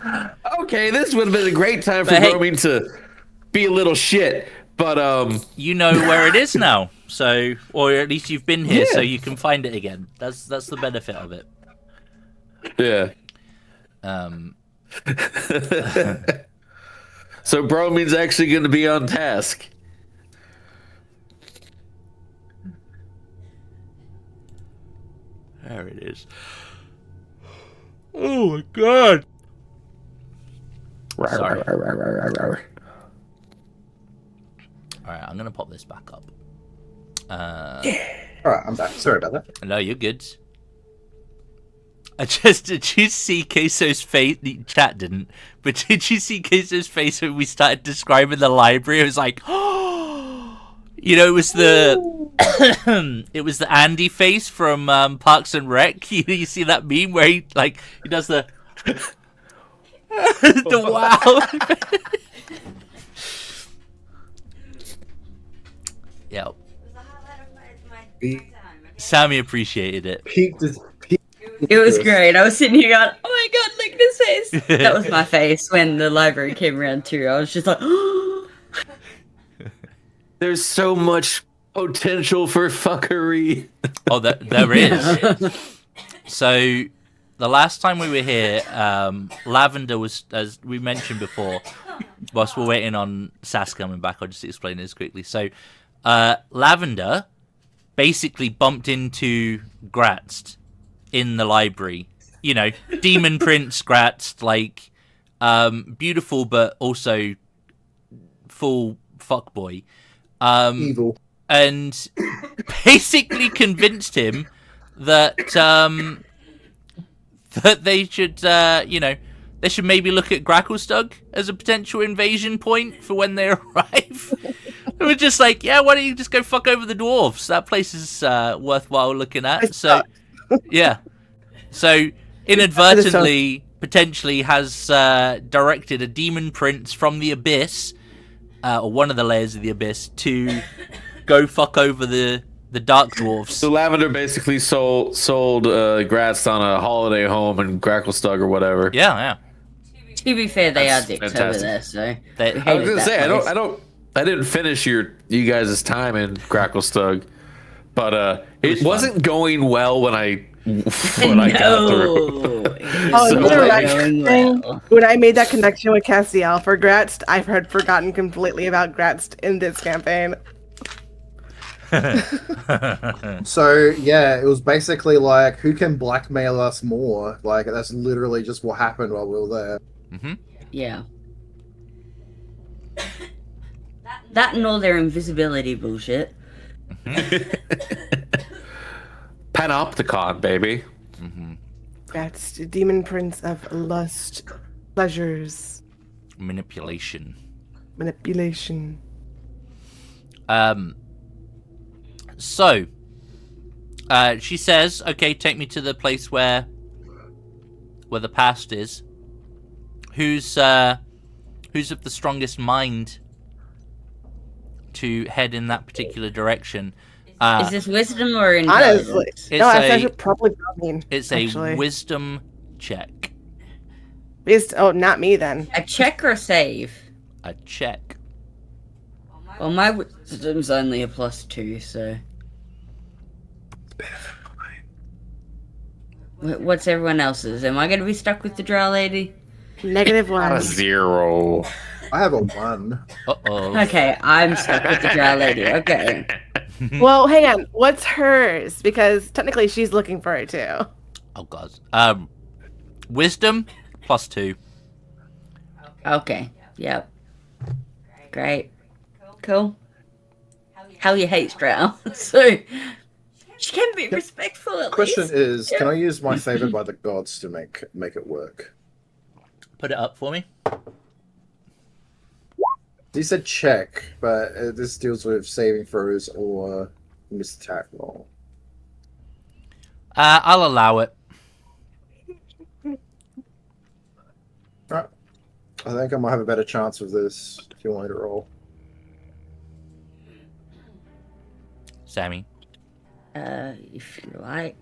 okay, this would have been a great time for But hey- Bromine to be a little shit. But You know where it is now. So, or at least you've been here, so Yeah. you can find it again. That's the benefit of it. yeah. So Bromine's actually going to be on task. There it is. Oh my god. Sorry. Alright, I'm gonna pop this back up. All right, I'm back. Sorry about that. No, you're good. Did you see Queso's face? The chat didn't, but did you see Queso's face when we started describing the library? It was like, you know, it was the Andy face from Parks and Rec. You see that meme where he does the the wow. Yeah, Sammy appreciated it. Peaked. It was great. I was sitting here going, "Oh my god, look at his face!" That was my face when the library came around too. I was just like, There's so much potential for fuckery. Oh, there is. So, the last time we were here, Lavender was, as we mentioned before, whilst we're waiting on Sass coming back, I'll just explain this quickly. So, Lavender basically bumped into Gratz in the library. You know, Demon Prince Gratz, like, beautiful but also full fuckboy. Evil. And basically convinced him that that they should, they should maybe look at Gracklestug as a potential invasion point for when they arrive. And we're just like, yeah, why don't you just go fuck over the dwarves? That place is worthwhile looking at. So, yeah. So, inadvertently, potentially has directed a demon prince from the abyss, or one of the layers of the abyss, to go fuck over the dark dwarves. So Lavender basically sold Gratz on a holiday home in Gracklestug or whatever. Yeah. to be fair, they That's are dicks over fantastic. there, so They- we I was hated gonna that say place. I didn't finish you guys' time in Gracklestug, but it wasn't going well when I got through. Oh, So- you're right. Going well. When I made that connection with Castiel for Gratz, I've forgotten completely about Gratz in this campaign. So yeah, it was basically like, who can blackmail us more? Like, that's literally just what happened while we were there. Yeah. That and all their invisibility bullshit. Panopticon, baby. Gratz, the demon prince of lust, pleasures, Manipulation. manipulation. So, she says, okay, take me to the place where the past is. Who's of the strongest mind to head in that particular direction? Is this wisdom or intelligence? Honestly, It's no, that's a- actually probably not me. It's actually. a wisdom check. Oh, not me then. A check or a save? A check. Well, my wisdom's only a +2, so. What's everyone else's? Am I gonna be stuck with the drow lady? -1. A 0. I have a 1. Uh-oh. Okay, I'm stuck with the drow lady. Okay. Well, hang on. What's hers? Because technically she's looking for it too. Oh, God. Wisdom, +2. Okay. Yep. Great. Cool. Hell, you hate drow. So she can be respectful at Question least. is, can I use my favor by the gods to make it work? Put it up for me. You said check, but this deals with saving throws or missed attack roll. I'll allow it. Right. I think I might have a better chance with this if you want me to roll. Sammy. If you like.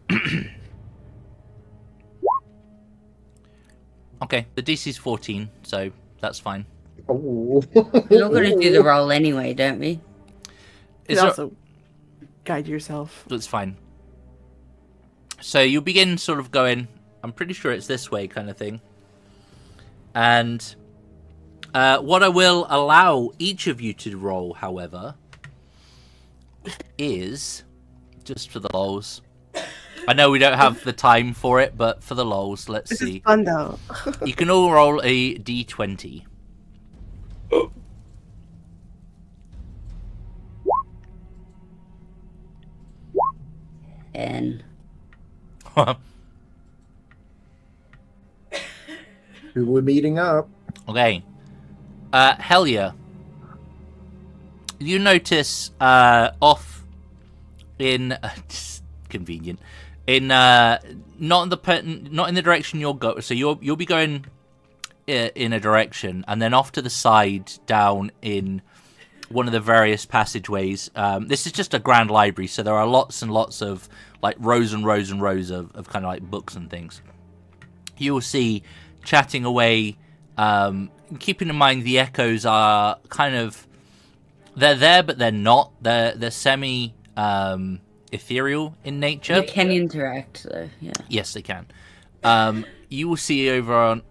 Okay, the DC's 14, so that's fine. Oh. We're not gonna do the roll anyway, don't we? You Is can there- also guide yourself. That's fine. So you begin sort of going, I'm pretty sure it's this way kind of thing. And what I will allow each of you to roll, however, is, just for the lols. I know we don't have the time for it, but for the lols, let's This see. is fun though. You can all roll a d20. And Who we're meeting up? Okay. Helia. You notice off in just convenient in not in the direction you'll go. So you'll be going in a direction, and then off to the side down in one of the various passageways. This is just a grand library, so there are lots and lots of like rows and rows and rows of kind of like books and things. You will see chatting away. Keeping in mind the echoes are kind of they're there, but they're not. They're semi ethereal in nature. they can interact, though. Yeah. Yes, they can. You will see over on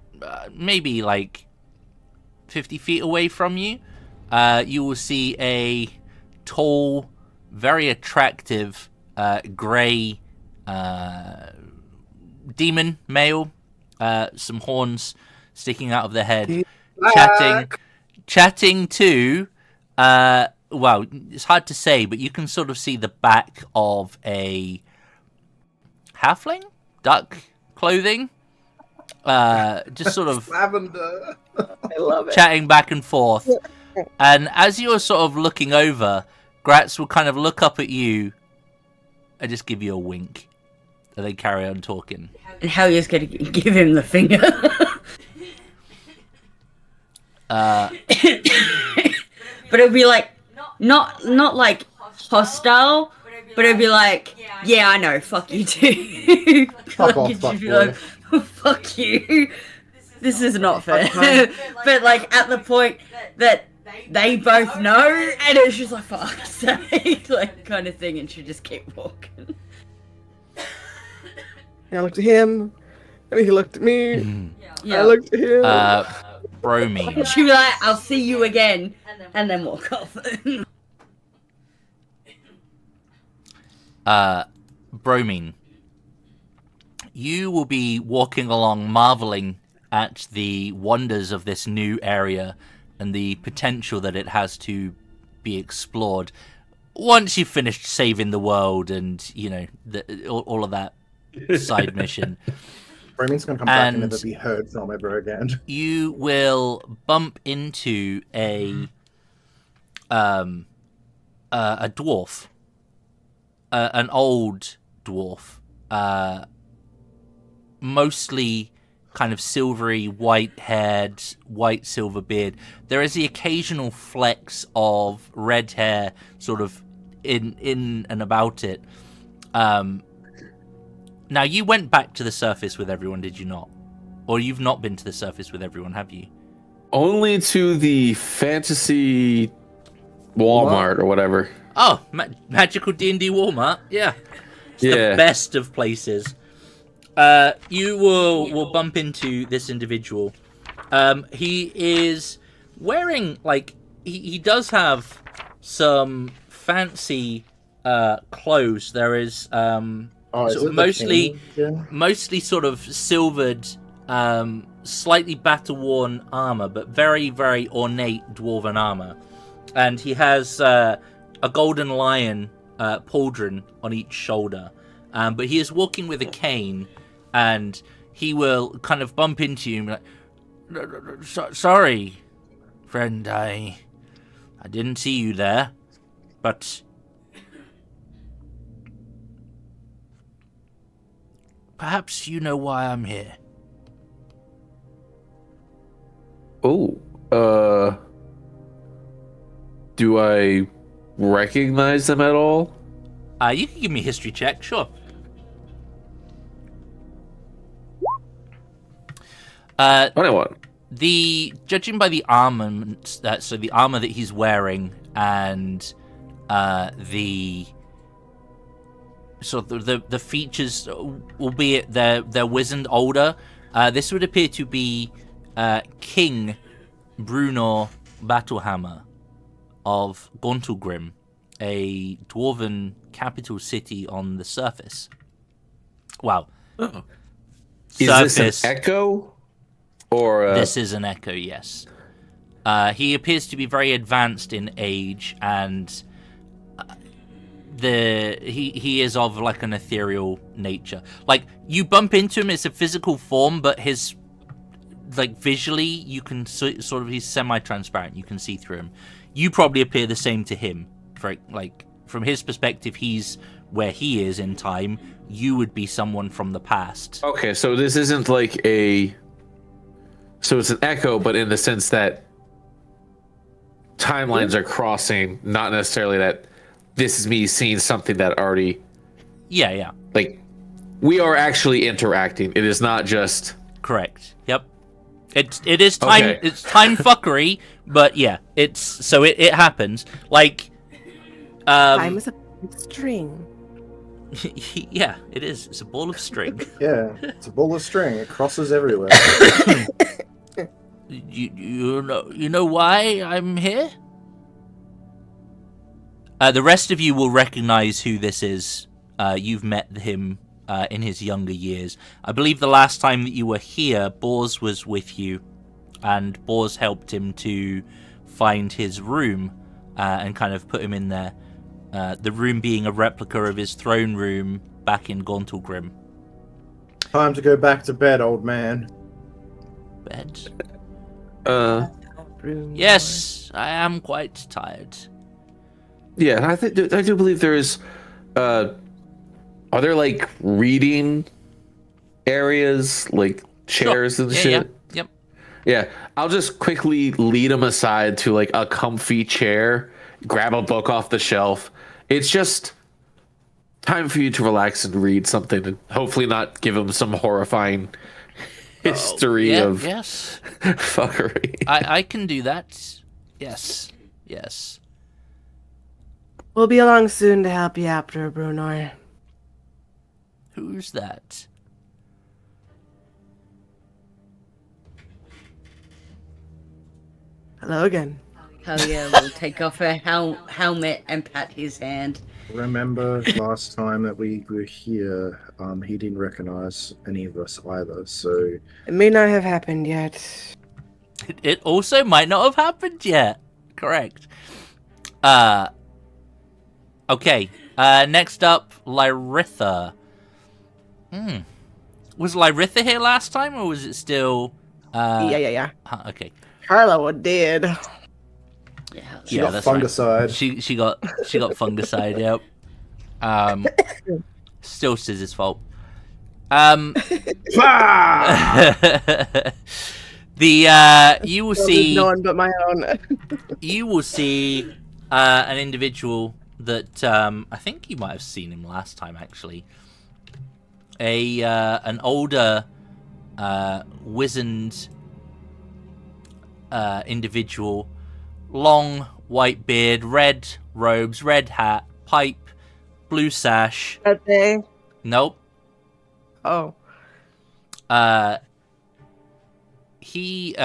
maybe like 50 feet away from you. You will see a tall, very attractive grey demon male, some horns sticking out of the head, chatting to. Well, it's hard to say, but you can sort of see the back of a halfling, duck clothing, just sort of Lavender. I love it. chatting back and forth. And as you're sort of looking over, Gratz will kind of look up at you and just give you a wink. And they carry on talking. And Helia's gonna give him the finger. But it'll be like not like hostile, but it'll be like, yeah, I know, fuck you too. Fuck off, it'd fuck just be boy. like, fuck you. This is not fair. But like at the point that they both know, and it's just like fuck's sake, like kind of thing, and she just keep walking. And I looked at him, and he looked at me. I Yeah. looked at him. Bromine. She'll be like, I'll see you again, and then walk off. Bromine. You will be walking along marveling at the wonders of this new area and the potential that it has to be explored once you've finished saving the world and, you know, all of that side mission. Bremen's gonna come back and And- never be heard from ever again. You will bump into a dwarf, an old dwarf, mostly kind of silvery, white-haired, white silver beard. There is the occasional flecks of red hair sort of in and about it. Now you went back to the surface with everyone, did you not? Or you've not been to the surface with everyone, have you? Only to the fantasy Walmart or whatever. Oh, magical D&D Walmart. Yeah, it's the best of places. You will bump into this individual. He is wearing, like, he does have some fancy clothes. There is sort of mostly sort of silvered, slightly battle-worn armor, but very, very ornate dwarven armor. And he has a golden lion pauldron on each shoulder. But he is walking with a cane, and he will kind of bump into you and be like, sorry, friend, I didn't see you there, but perhaps you know why I'm here. Oh, do I recognize them at all? You can give me a history check, sure. Anyone? Judging by the armaments, so the armor that he's wearing and the sort of the features, albeit they're wizened older, this would appear to be King Brunor Battlehammer of Gauntlgrim, a dwarven capital city on the surface. Wow. Oh. Is this an echo? Or This is an echo, yes. He appears to be very advanced in age, and he is of like an ethereal nature. Like, you bump into him, it's a physical form, but his, like, visually you can sort of, he's semi-transparent, you can see through him. You probably appear the same to him. For, like, from his perspective, he's where he is in time. You would be someone from the past. Okay, so this isn't like a... So it's an echo, but in the sense that timelines are crossing, not necessarily that this is me seeing something that already... Yeah. Like, we are actually interacting. It is not just... Correct. Yep. It is time. Okay. It's time fuckery, but yeah, it happens. Like, time is a string. Yeah, it is. It's a ball of string. Yeah, it's a ball of string. It crosses everywhere. You know why I'm here? The rest of you will recognize who this is. You've met him in his younger years. I believe the last time that you were here, Bors was with you, and Bors helped him to find his room and kind of put him in there. The room being a replica of his throne room back in Gauntlgrim. Time to go back to bed, old man. Bed? Room Yes, I am quite tired. Yeah, I do believe there is... are there, like, reading areas, like chairs and shit? Yep. Yeah, I'll just quickly lead him aside to, like, a comfy chair, grab a book off the shelf. It's just time for you to relax and read something, and hopefully not give him some horrifying history of yes fuckery. I can do that. Yes. We'll be along soon to help you after, Brunor. Who's that? Hello again. Hell yeah, we'll take off her helmet and pat his hand. Remember last time that we were here, he didn't recognize any of us either, so... It may not have happened yet. It also might not have happened yet. Correct. Okay. Next up, Lyritha. Was Lyritha here last time, or was it still... Yeah. Okay. Carla did. She got fungicide. Right. She got fungicide. Yep. Still Scissor's fault. You will see no one but my own. You will see an individual that I think you might have seen him last time actually. An older wizened individual, long white beard, red robes, red hat, pipe, blue sash. That day. Nope. Oh. He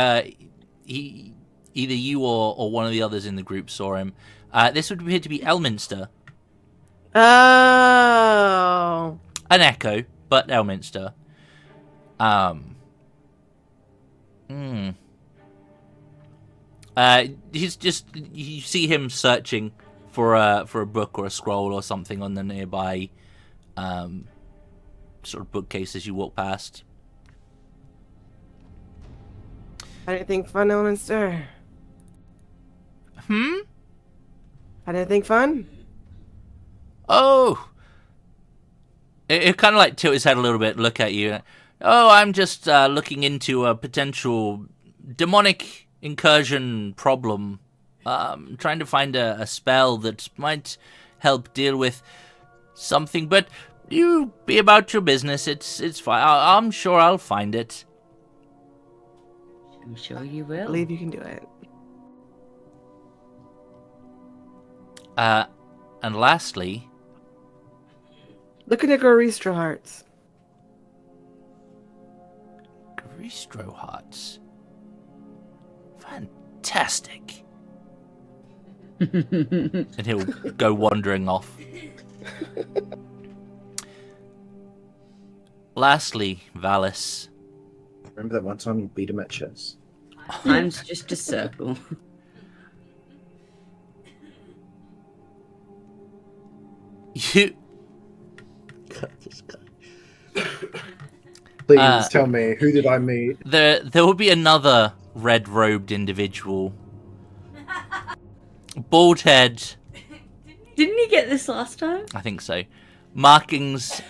either you or one of the others in the group saw him. This would appear to be Elminster, Oh. an echo, but Elminster. He's just, you see him searching for a book or a scroll or something on the nearby sort of bookcase as you walk past. Anything fun, Elminster? Hmm? Anything fun? Oh! It kind of like tilt his head a little bit, look at you. Oh, I'm just looking into a potential demonic incursion problem. Trying to find a spell that might help deal with something, but you be about your business. It's fine. I'm sure I'll find it. I'm sure you I will. believe you can do it. And lastly, Look at Goristro Hearts. Gristro Hearts. Fantastic. And he'll go wandering off. Lastly, Valis. Remember that one time you beat him at chess? Time's just a circle. You. God, this guy. Please tell me, who did I meet? There will be another red-robed individual. Bald head. Didn't he get this last time? I think so. Markings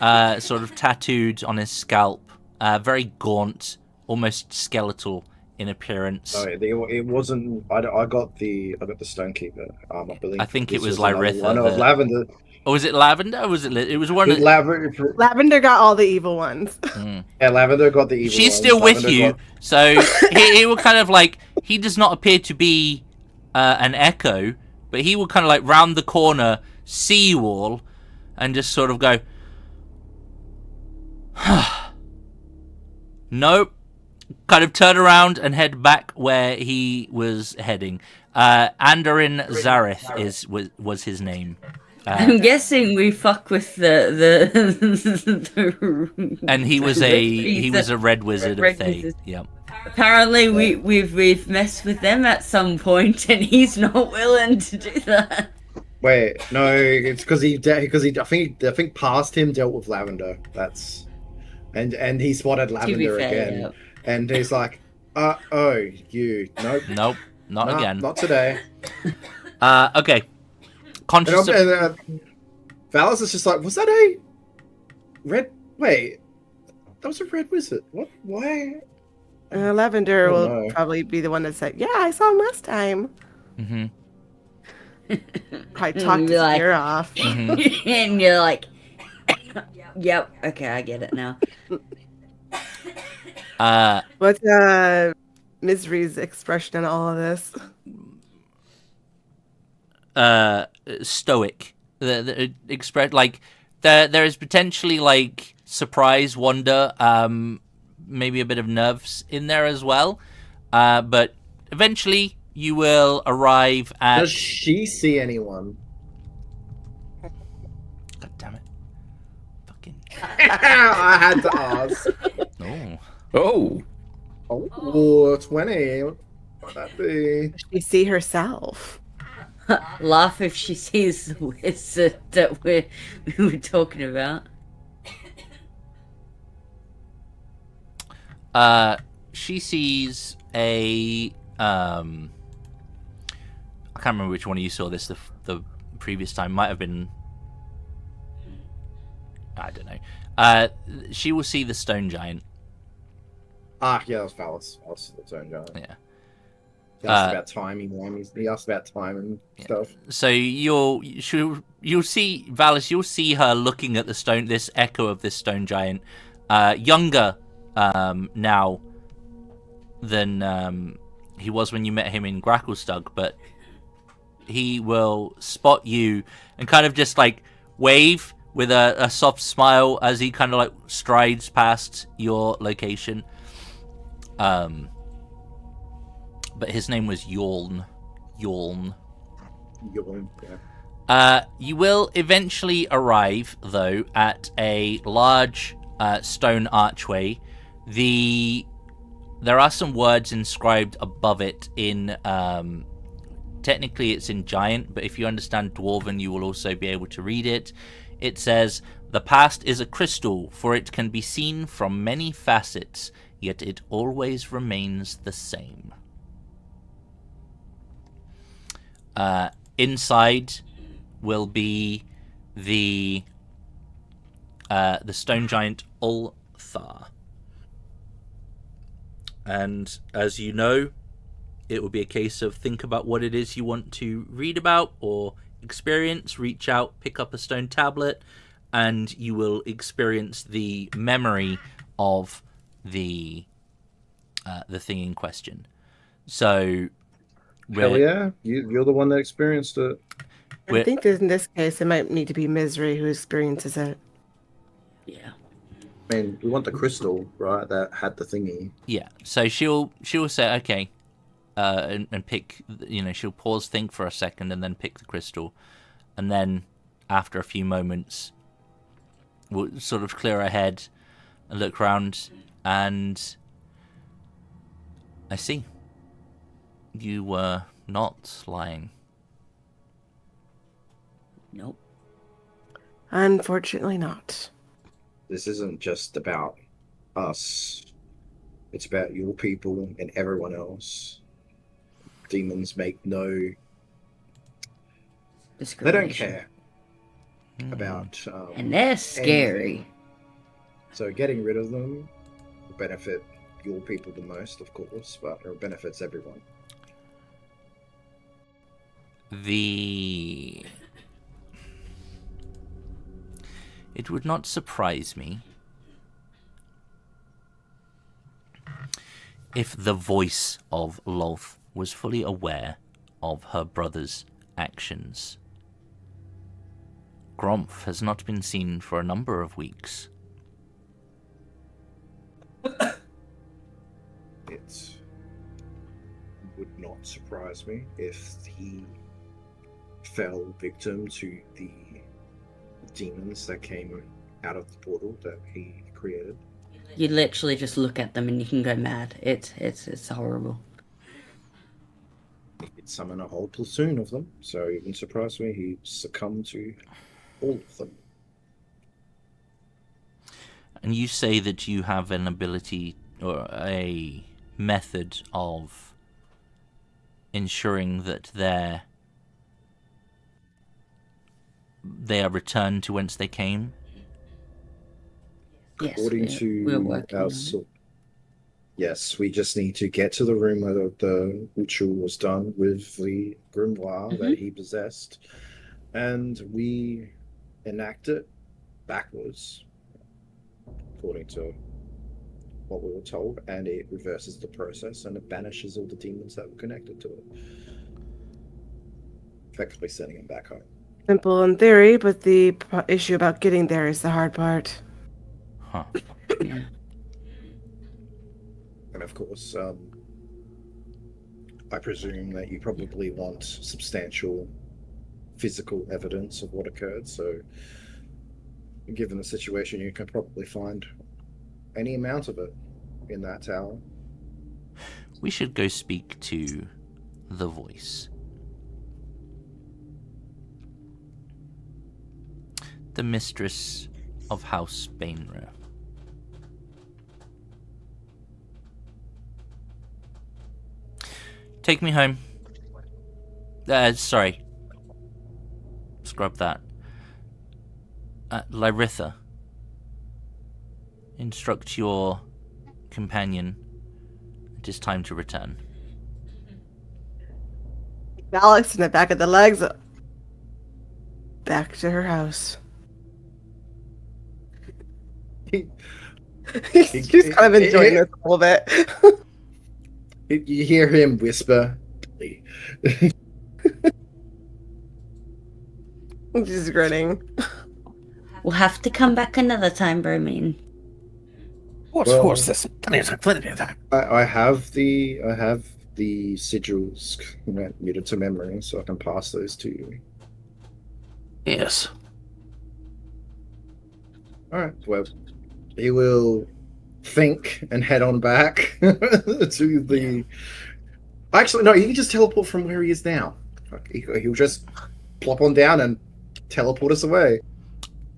sort of tattooed on his scalp. Very gaunt, almost skeletal in appearance. No, it wasn't. I got the Stonekeeper. I believe. I think it this was another Lyritha, one of the- Lavender. Or was it Lavender? Or was it? It was one of. Lavender. Lavender got all the evil ones. Yeah, Lavender got the evil. She's ones. still with Lavender you, got- so he will kind of like, he does not appear to be an echo, but he will kind of like round the corner, see you all, and just sort of go, nope, kind of turn around and head back where he was heading. Andorin Zareth was his name. I'm guessing we fuck with the And he was a red wizard Red of Thay. wizard. Yep. Apparently we've messed with them at some point, and he's not willing to do that. Wait, no, it's because he I think past him dealt with Lavender. That's and he spotted To be Lavender fair, again, yeah. and he's like, nope, Nope. Not nah, again. not today. Okay. Conscious of... Valis is just like, was that a red? Wait, that was a red wizard. What? Why? Lavender Oh, will no. probably be the one that said, "Yeah, I saw him last time." Mhm. Probably talked his You're like- ear off. And you're like, yep, okay, I get it now. What's Misery's expression in all of this? Stoic. The express like there is potentially like surprise, wonder, maybe a bit of nerves in there as well. But eventually you will arrive at. Does she see anyone? God damn it! Fucking. I had to ask. Oh. Oh, Oh, 20. What would that be? Does she see herself? Laugh if she sees the wizard that we were talking about. She sees a. I can't remember which one of you saw this the previous time. Might have been. I don't know. She will see the stone giant. Ah, yeah, that was Valis. Valis, its own giant. Yeah. He asked about timing. He asked about time and stuff. So you'll see Valis. You'll see her looking at the stone. This echo of this stone giant, younger now than he was when you met him in Gracklestug, but he will spot you and kind of just like wave with a soft smile as he kind of like strides past your location. But his name was Yorn. Yawn, yeah. You will eventually arrive, though, at a large stone archway. There are some words inscribed above it in... technically, it's in Giant, but if you understand Dwarven, you will also be able to read it. It says, "The past is a crystal, for it can be seen from many facets, yet it always remains the same." Inside will be the stone giant Ulthar. And as you know, it will be a case of think about what it is you want to read about or experience, reach out, pick up a stone tablet, and you will experience the memory of the thing in question. So Hell yeah, you're the one that experienced it. I think that in this case, it might need to be Misery who experiences it. Yeah. I mean, we want the crystal, right? That had the thingy. Yeah, so she'll say okay, and pick. She'll pause, think for a second, and then pick the crystal, and then after a few moments, we'll sort of clear her head and look around, and I see. You were not lying. Nope. Unfortunately not. This isn't just about us. It's about your people and everyone else. Demons make no... They don't care about... and they're scary. anything. So getting rid of them will benefit your people the most, of course, but it benefits everyone. It would not surprise me if the voice of Lolth was fully aware of her brother's actions. Gromph has not been seen for a number of weeks. It would not surprise me if he fell victim to the demons that came out of the portal that he created. You literally just look at them and you can go mad. It's horrible. He could summon a whole platoon of them, so it wouldn't surprise me he succumbed to all of them. And you say that you have an ability or a method of ensuring that they are returned to whence they came? Yes, According to our yes, we just need to get to the room where the ritual was done with the grimoire that he possessed, and we enact it backwards, according to what we were told, and it reverses the process and it banishes all the demons that were connected to it, effectively sending them back home. Simple in theory, but the issue about getting there is the hard part. Huh. Yeah. And of course, I presume that you probably want substantial physical evidence of what occurred, so given the situation, you can probably find any amount of it in that tower. We should go speak to the voice. The mistress of House Bainra. Take me home. Sorry. Scrub that. Lyritha. Instruct your companion. It is time to return. Alex in the back of the legs. Back to her house. She's kind of enjoying this a little bit. You hear him whisper. She's grinning. We'll have to come back another time, Bromine. Well, Horse, this plenty of time. I have the sigils committed to memory, so I can pass those to you. Yes. All right. Well, he will think and head on back to the. Actually, no. He can just teleport from where he is now. He'll just plop on down and teleport us away.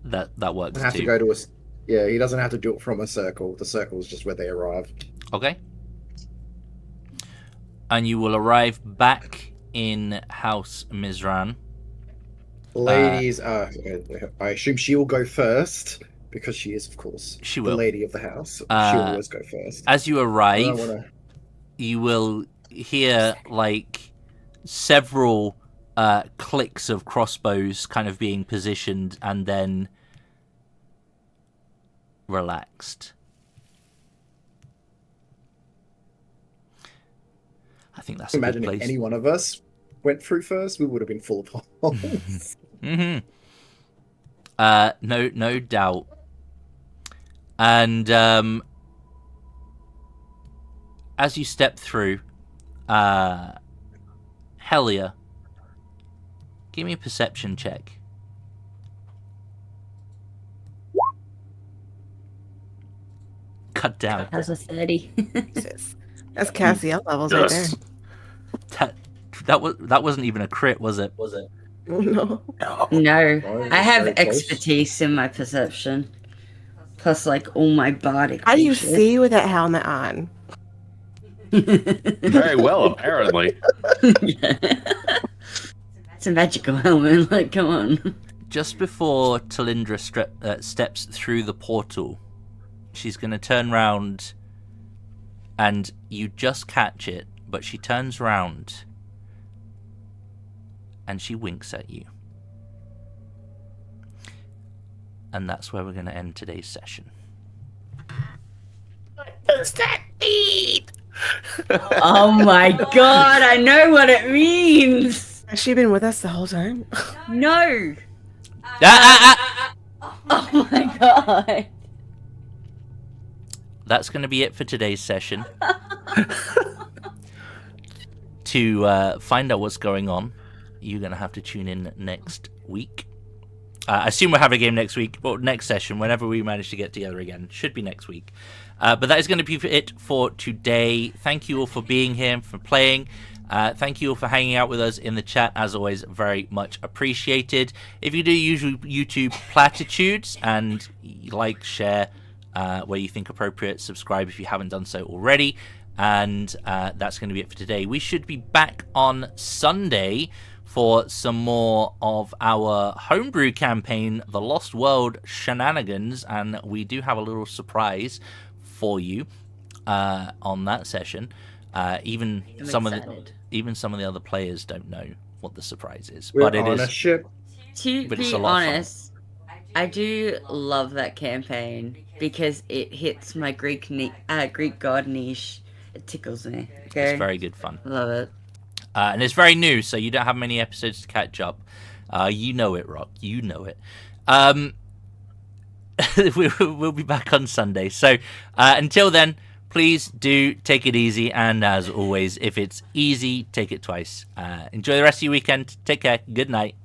That works Doesn't have too. to go to us. Yeah, he doesn't have to do it from a circle. The circle is just where they arrive. Okay. And you will arrive back in House Mizran. Ladies, I assume she will go first because she is, of course, She the will. lady of the house. She'll always go first. As you I arrive, don't wanna... you will hear like several clicks of crossbows kind of being positioned and then relaxed. I think that's a Imagine good if place. any one of us went through first, we would have been full of holes. Mm-hmm. No doubt. And as you step through, Helia, give me a perception check. Cut down. How's a 30? That's Cassiel levels right there. Yes. That wasn't even a crit, was it? Oh, no. No. Right, I have very close. expertise in my perception. Plus, like, all my bardic. How do you bullshit. see with that helmet on? Very well, apparently. It's a magical helmet. Like, come on. Just before Talindra steps through the portal, she's going to turn round and you just catch it, but she turns round and she winks at you. And that's where we're going to end today's session. Does that mean? Oh my god, I know what it means! Has she been with us the whole time? No! Ah! Oh my god. That's going to be it for today's session. To find out what's going on, you're going to have to tune in next week. I assume we'll have a game next week, or next session, whenever we manage to get together again. Should be next week. But that is going to be it for today. Thank you all for being here, for playing. Thank you all for hanging out with us in the chat. As always, very much appreciated. If you do use YouTube platitudes and like, share where you think appropriate, subscribe if you haven't done so already. And that's going to be it for today. We should be back on Sunday for some more of our homebrew campaign, The Lost World Shenanigans, and we do have a little surprise for you on that session. Even I'm some excited. of the other players don't know what the surprise is, We're but it on is. a ship. To But it's be a lot of fun. honest, I do love that campaign because it hits my Greek god niche. It tickles me. Okay, It's very good fun. love it. And it's very new, so you don't have many episodes to catch up. You know it, Rock. You know it. We'll be back on Sunday. So until then, please do take it easy. And as always, if it's easy, take it twice. Enjoy the rest of your weekend. Take care. Good night.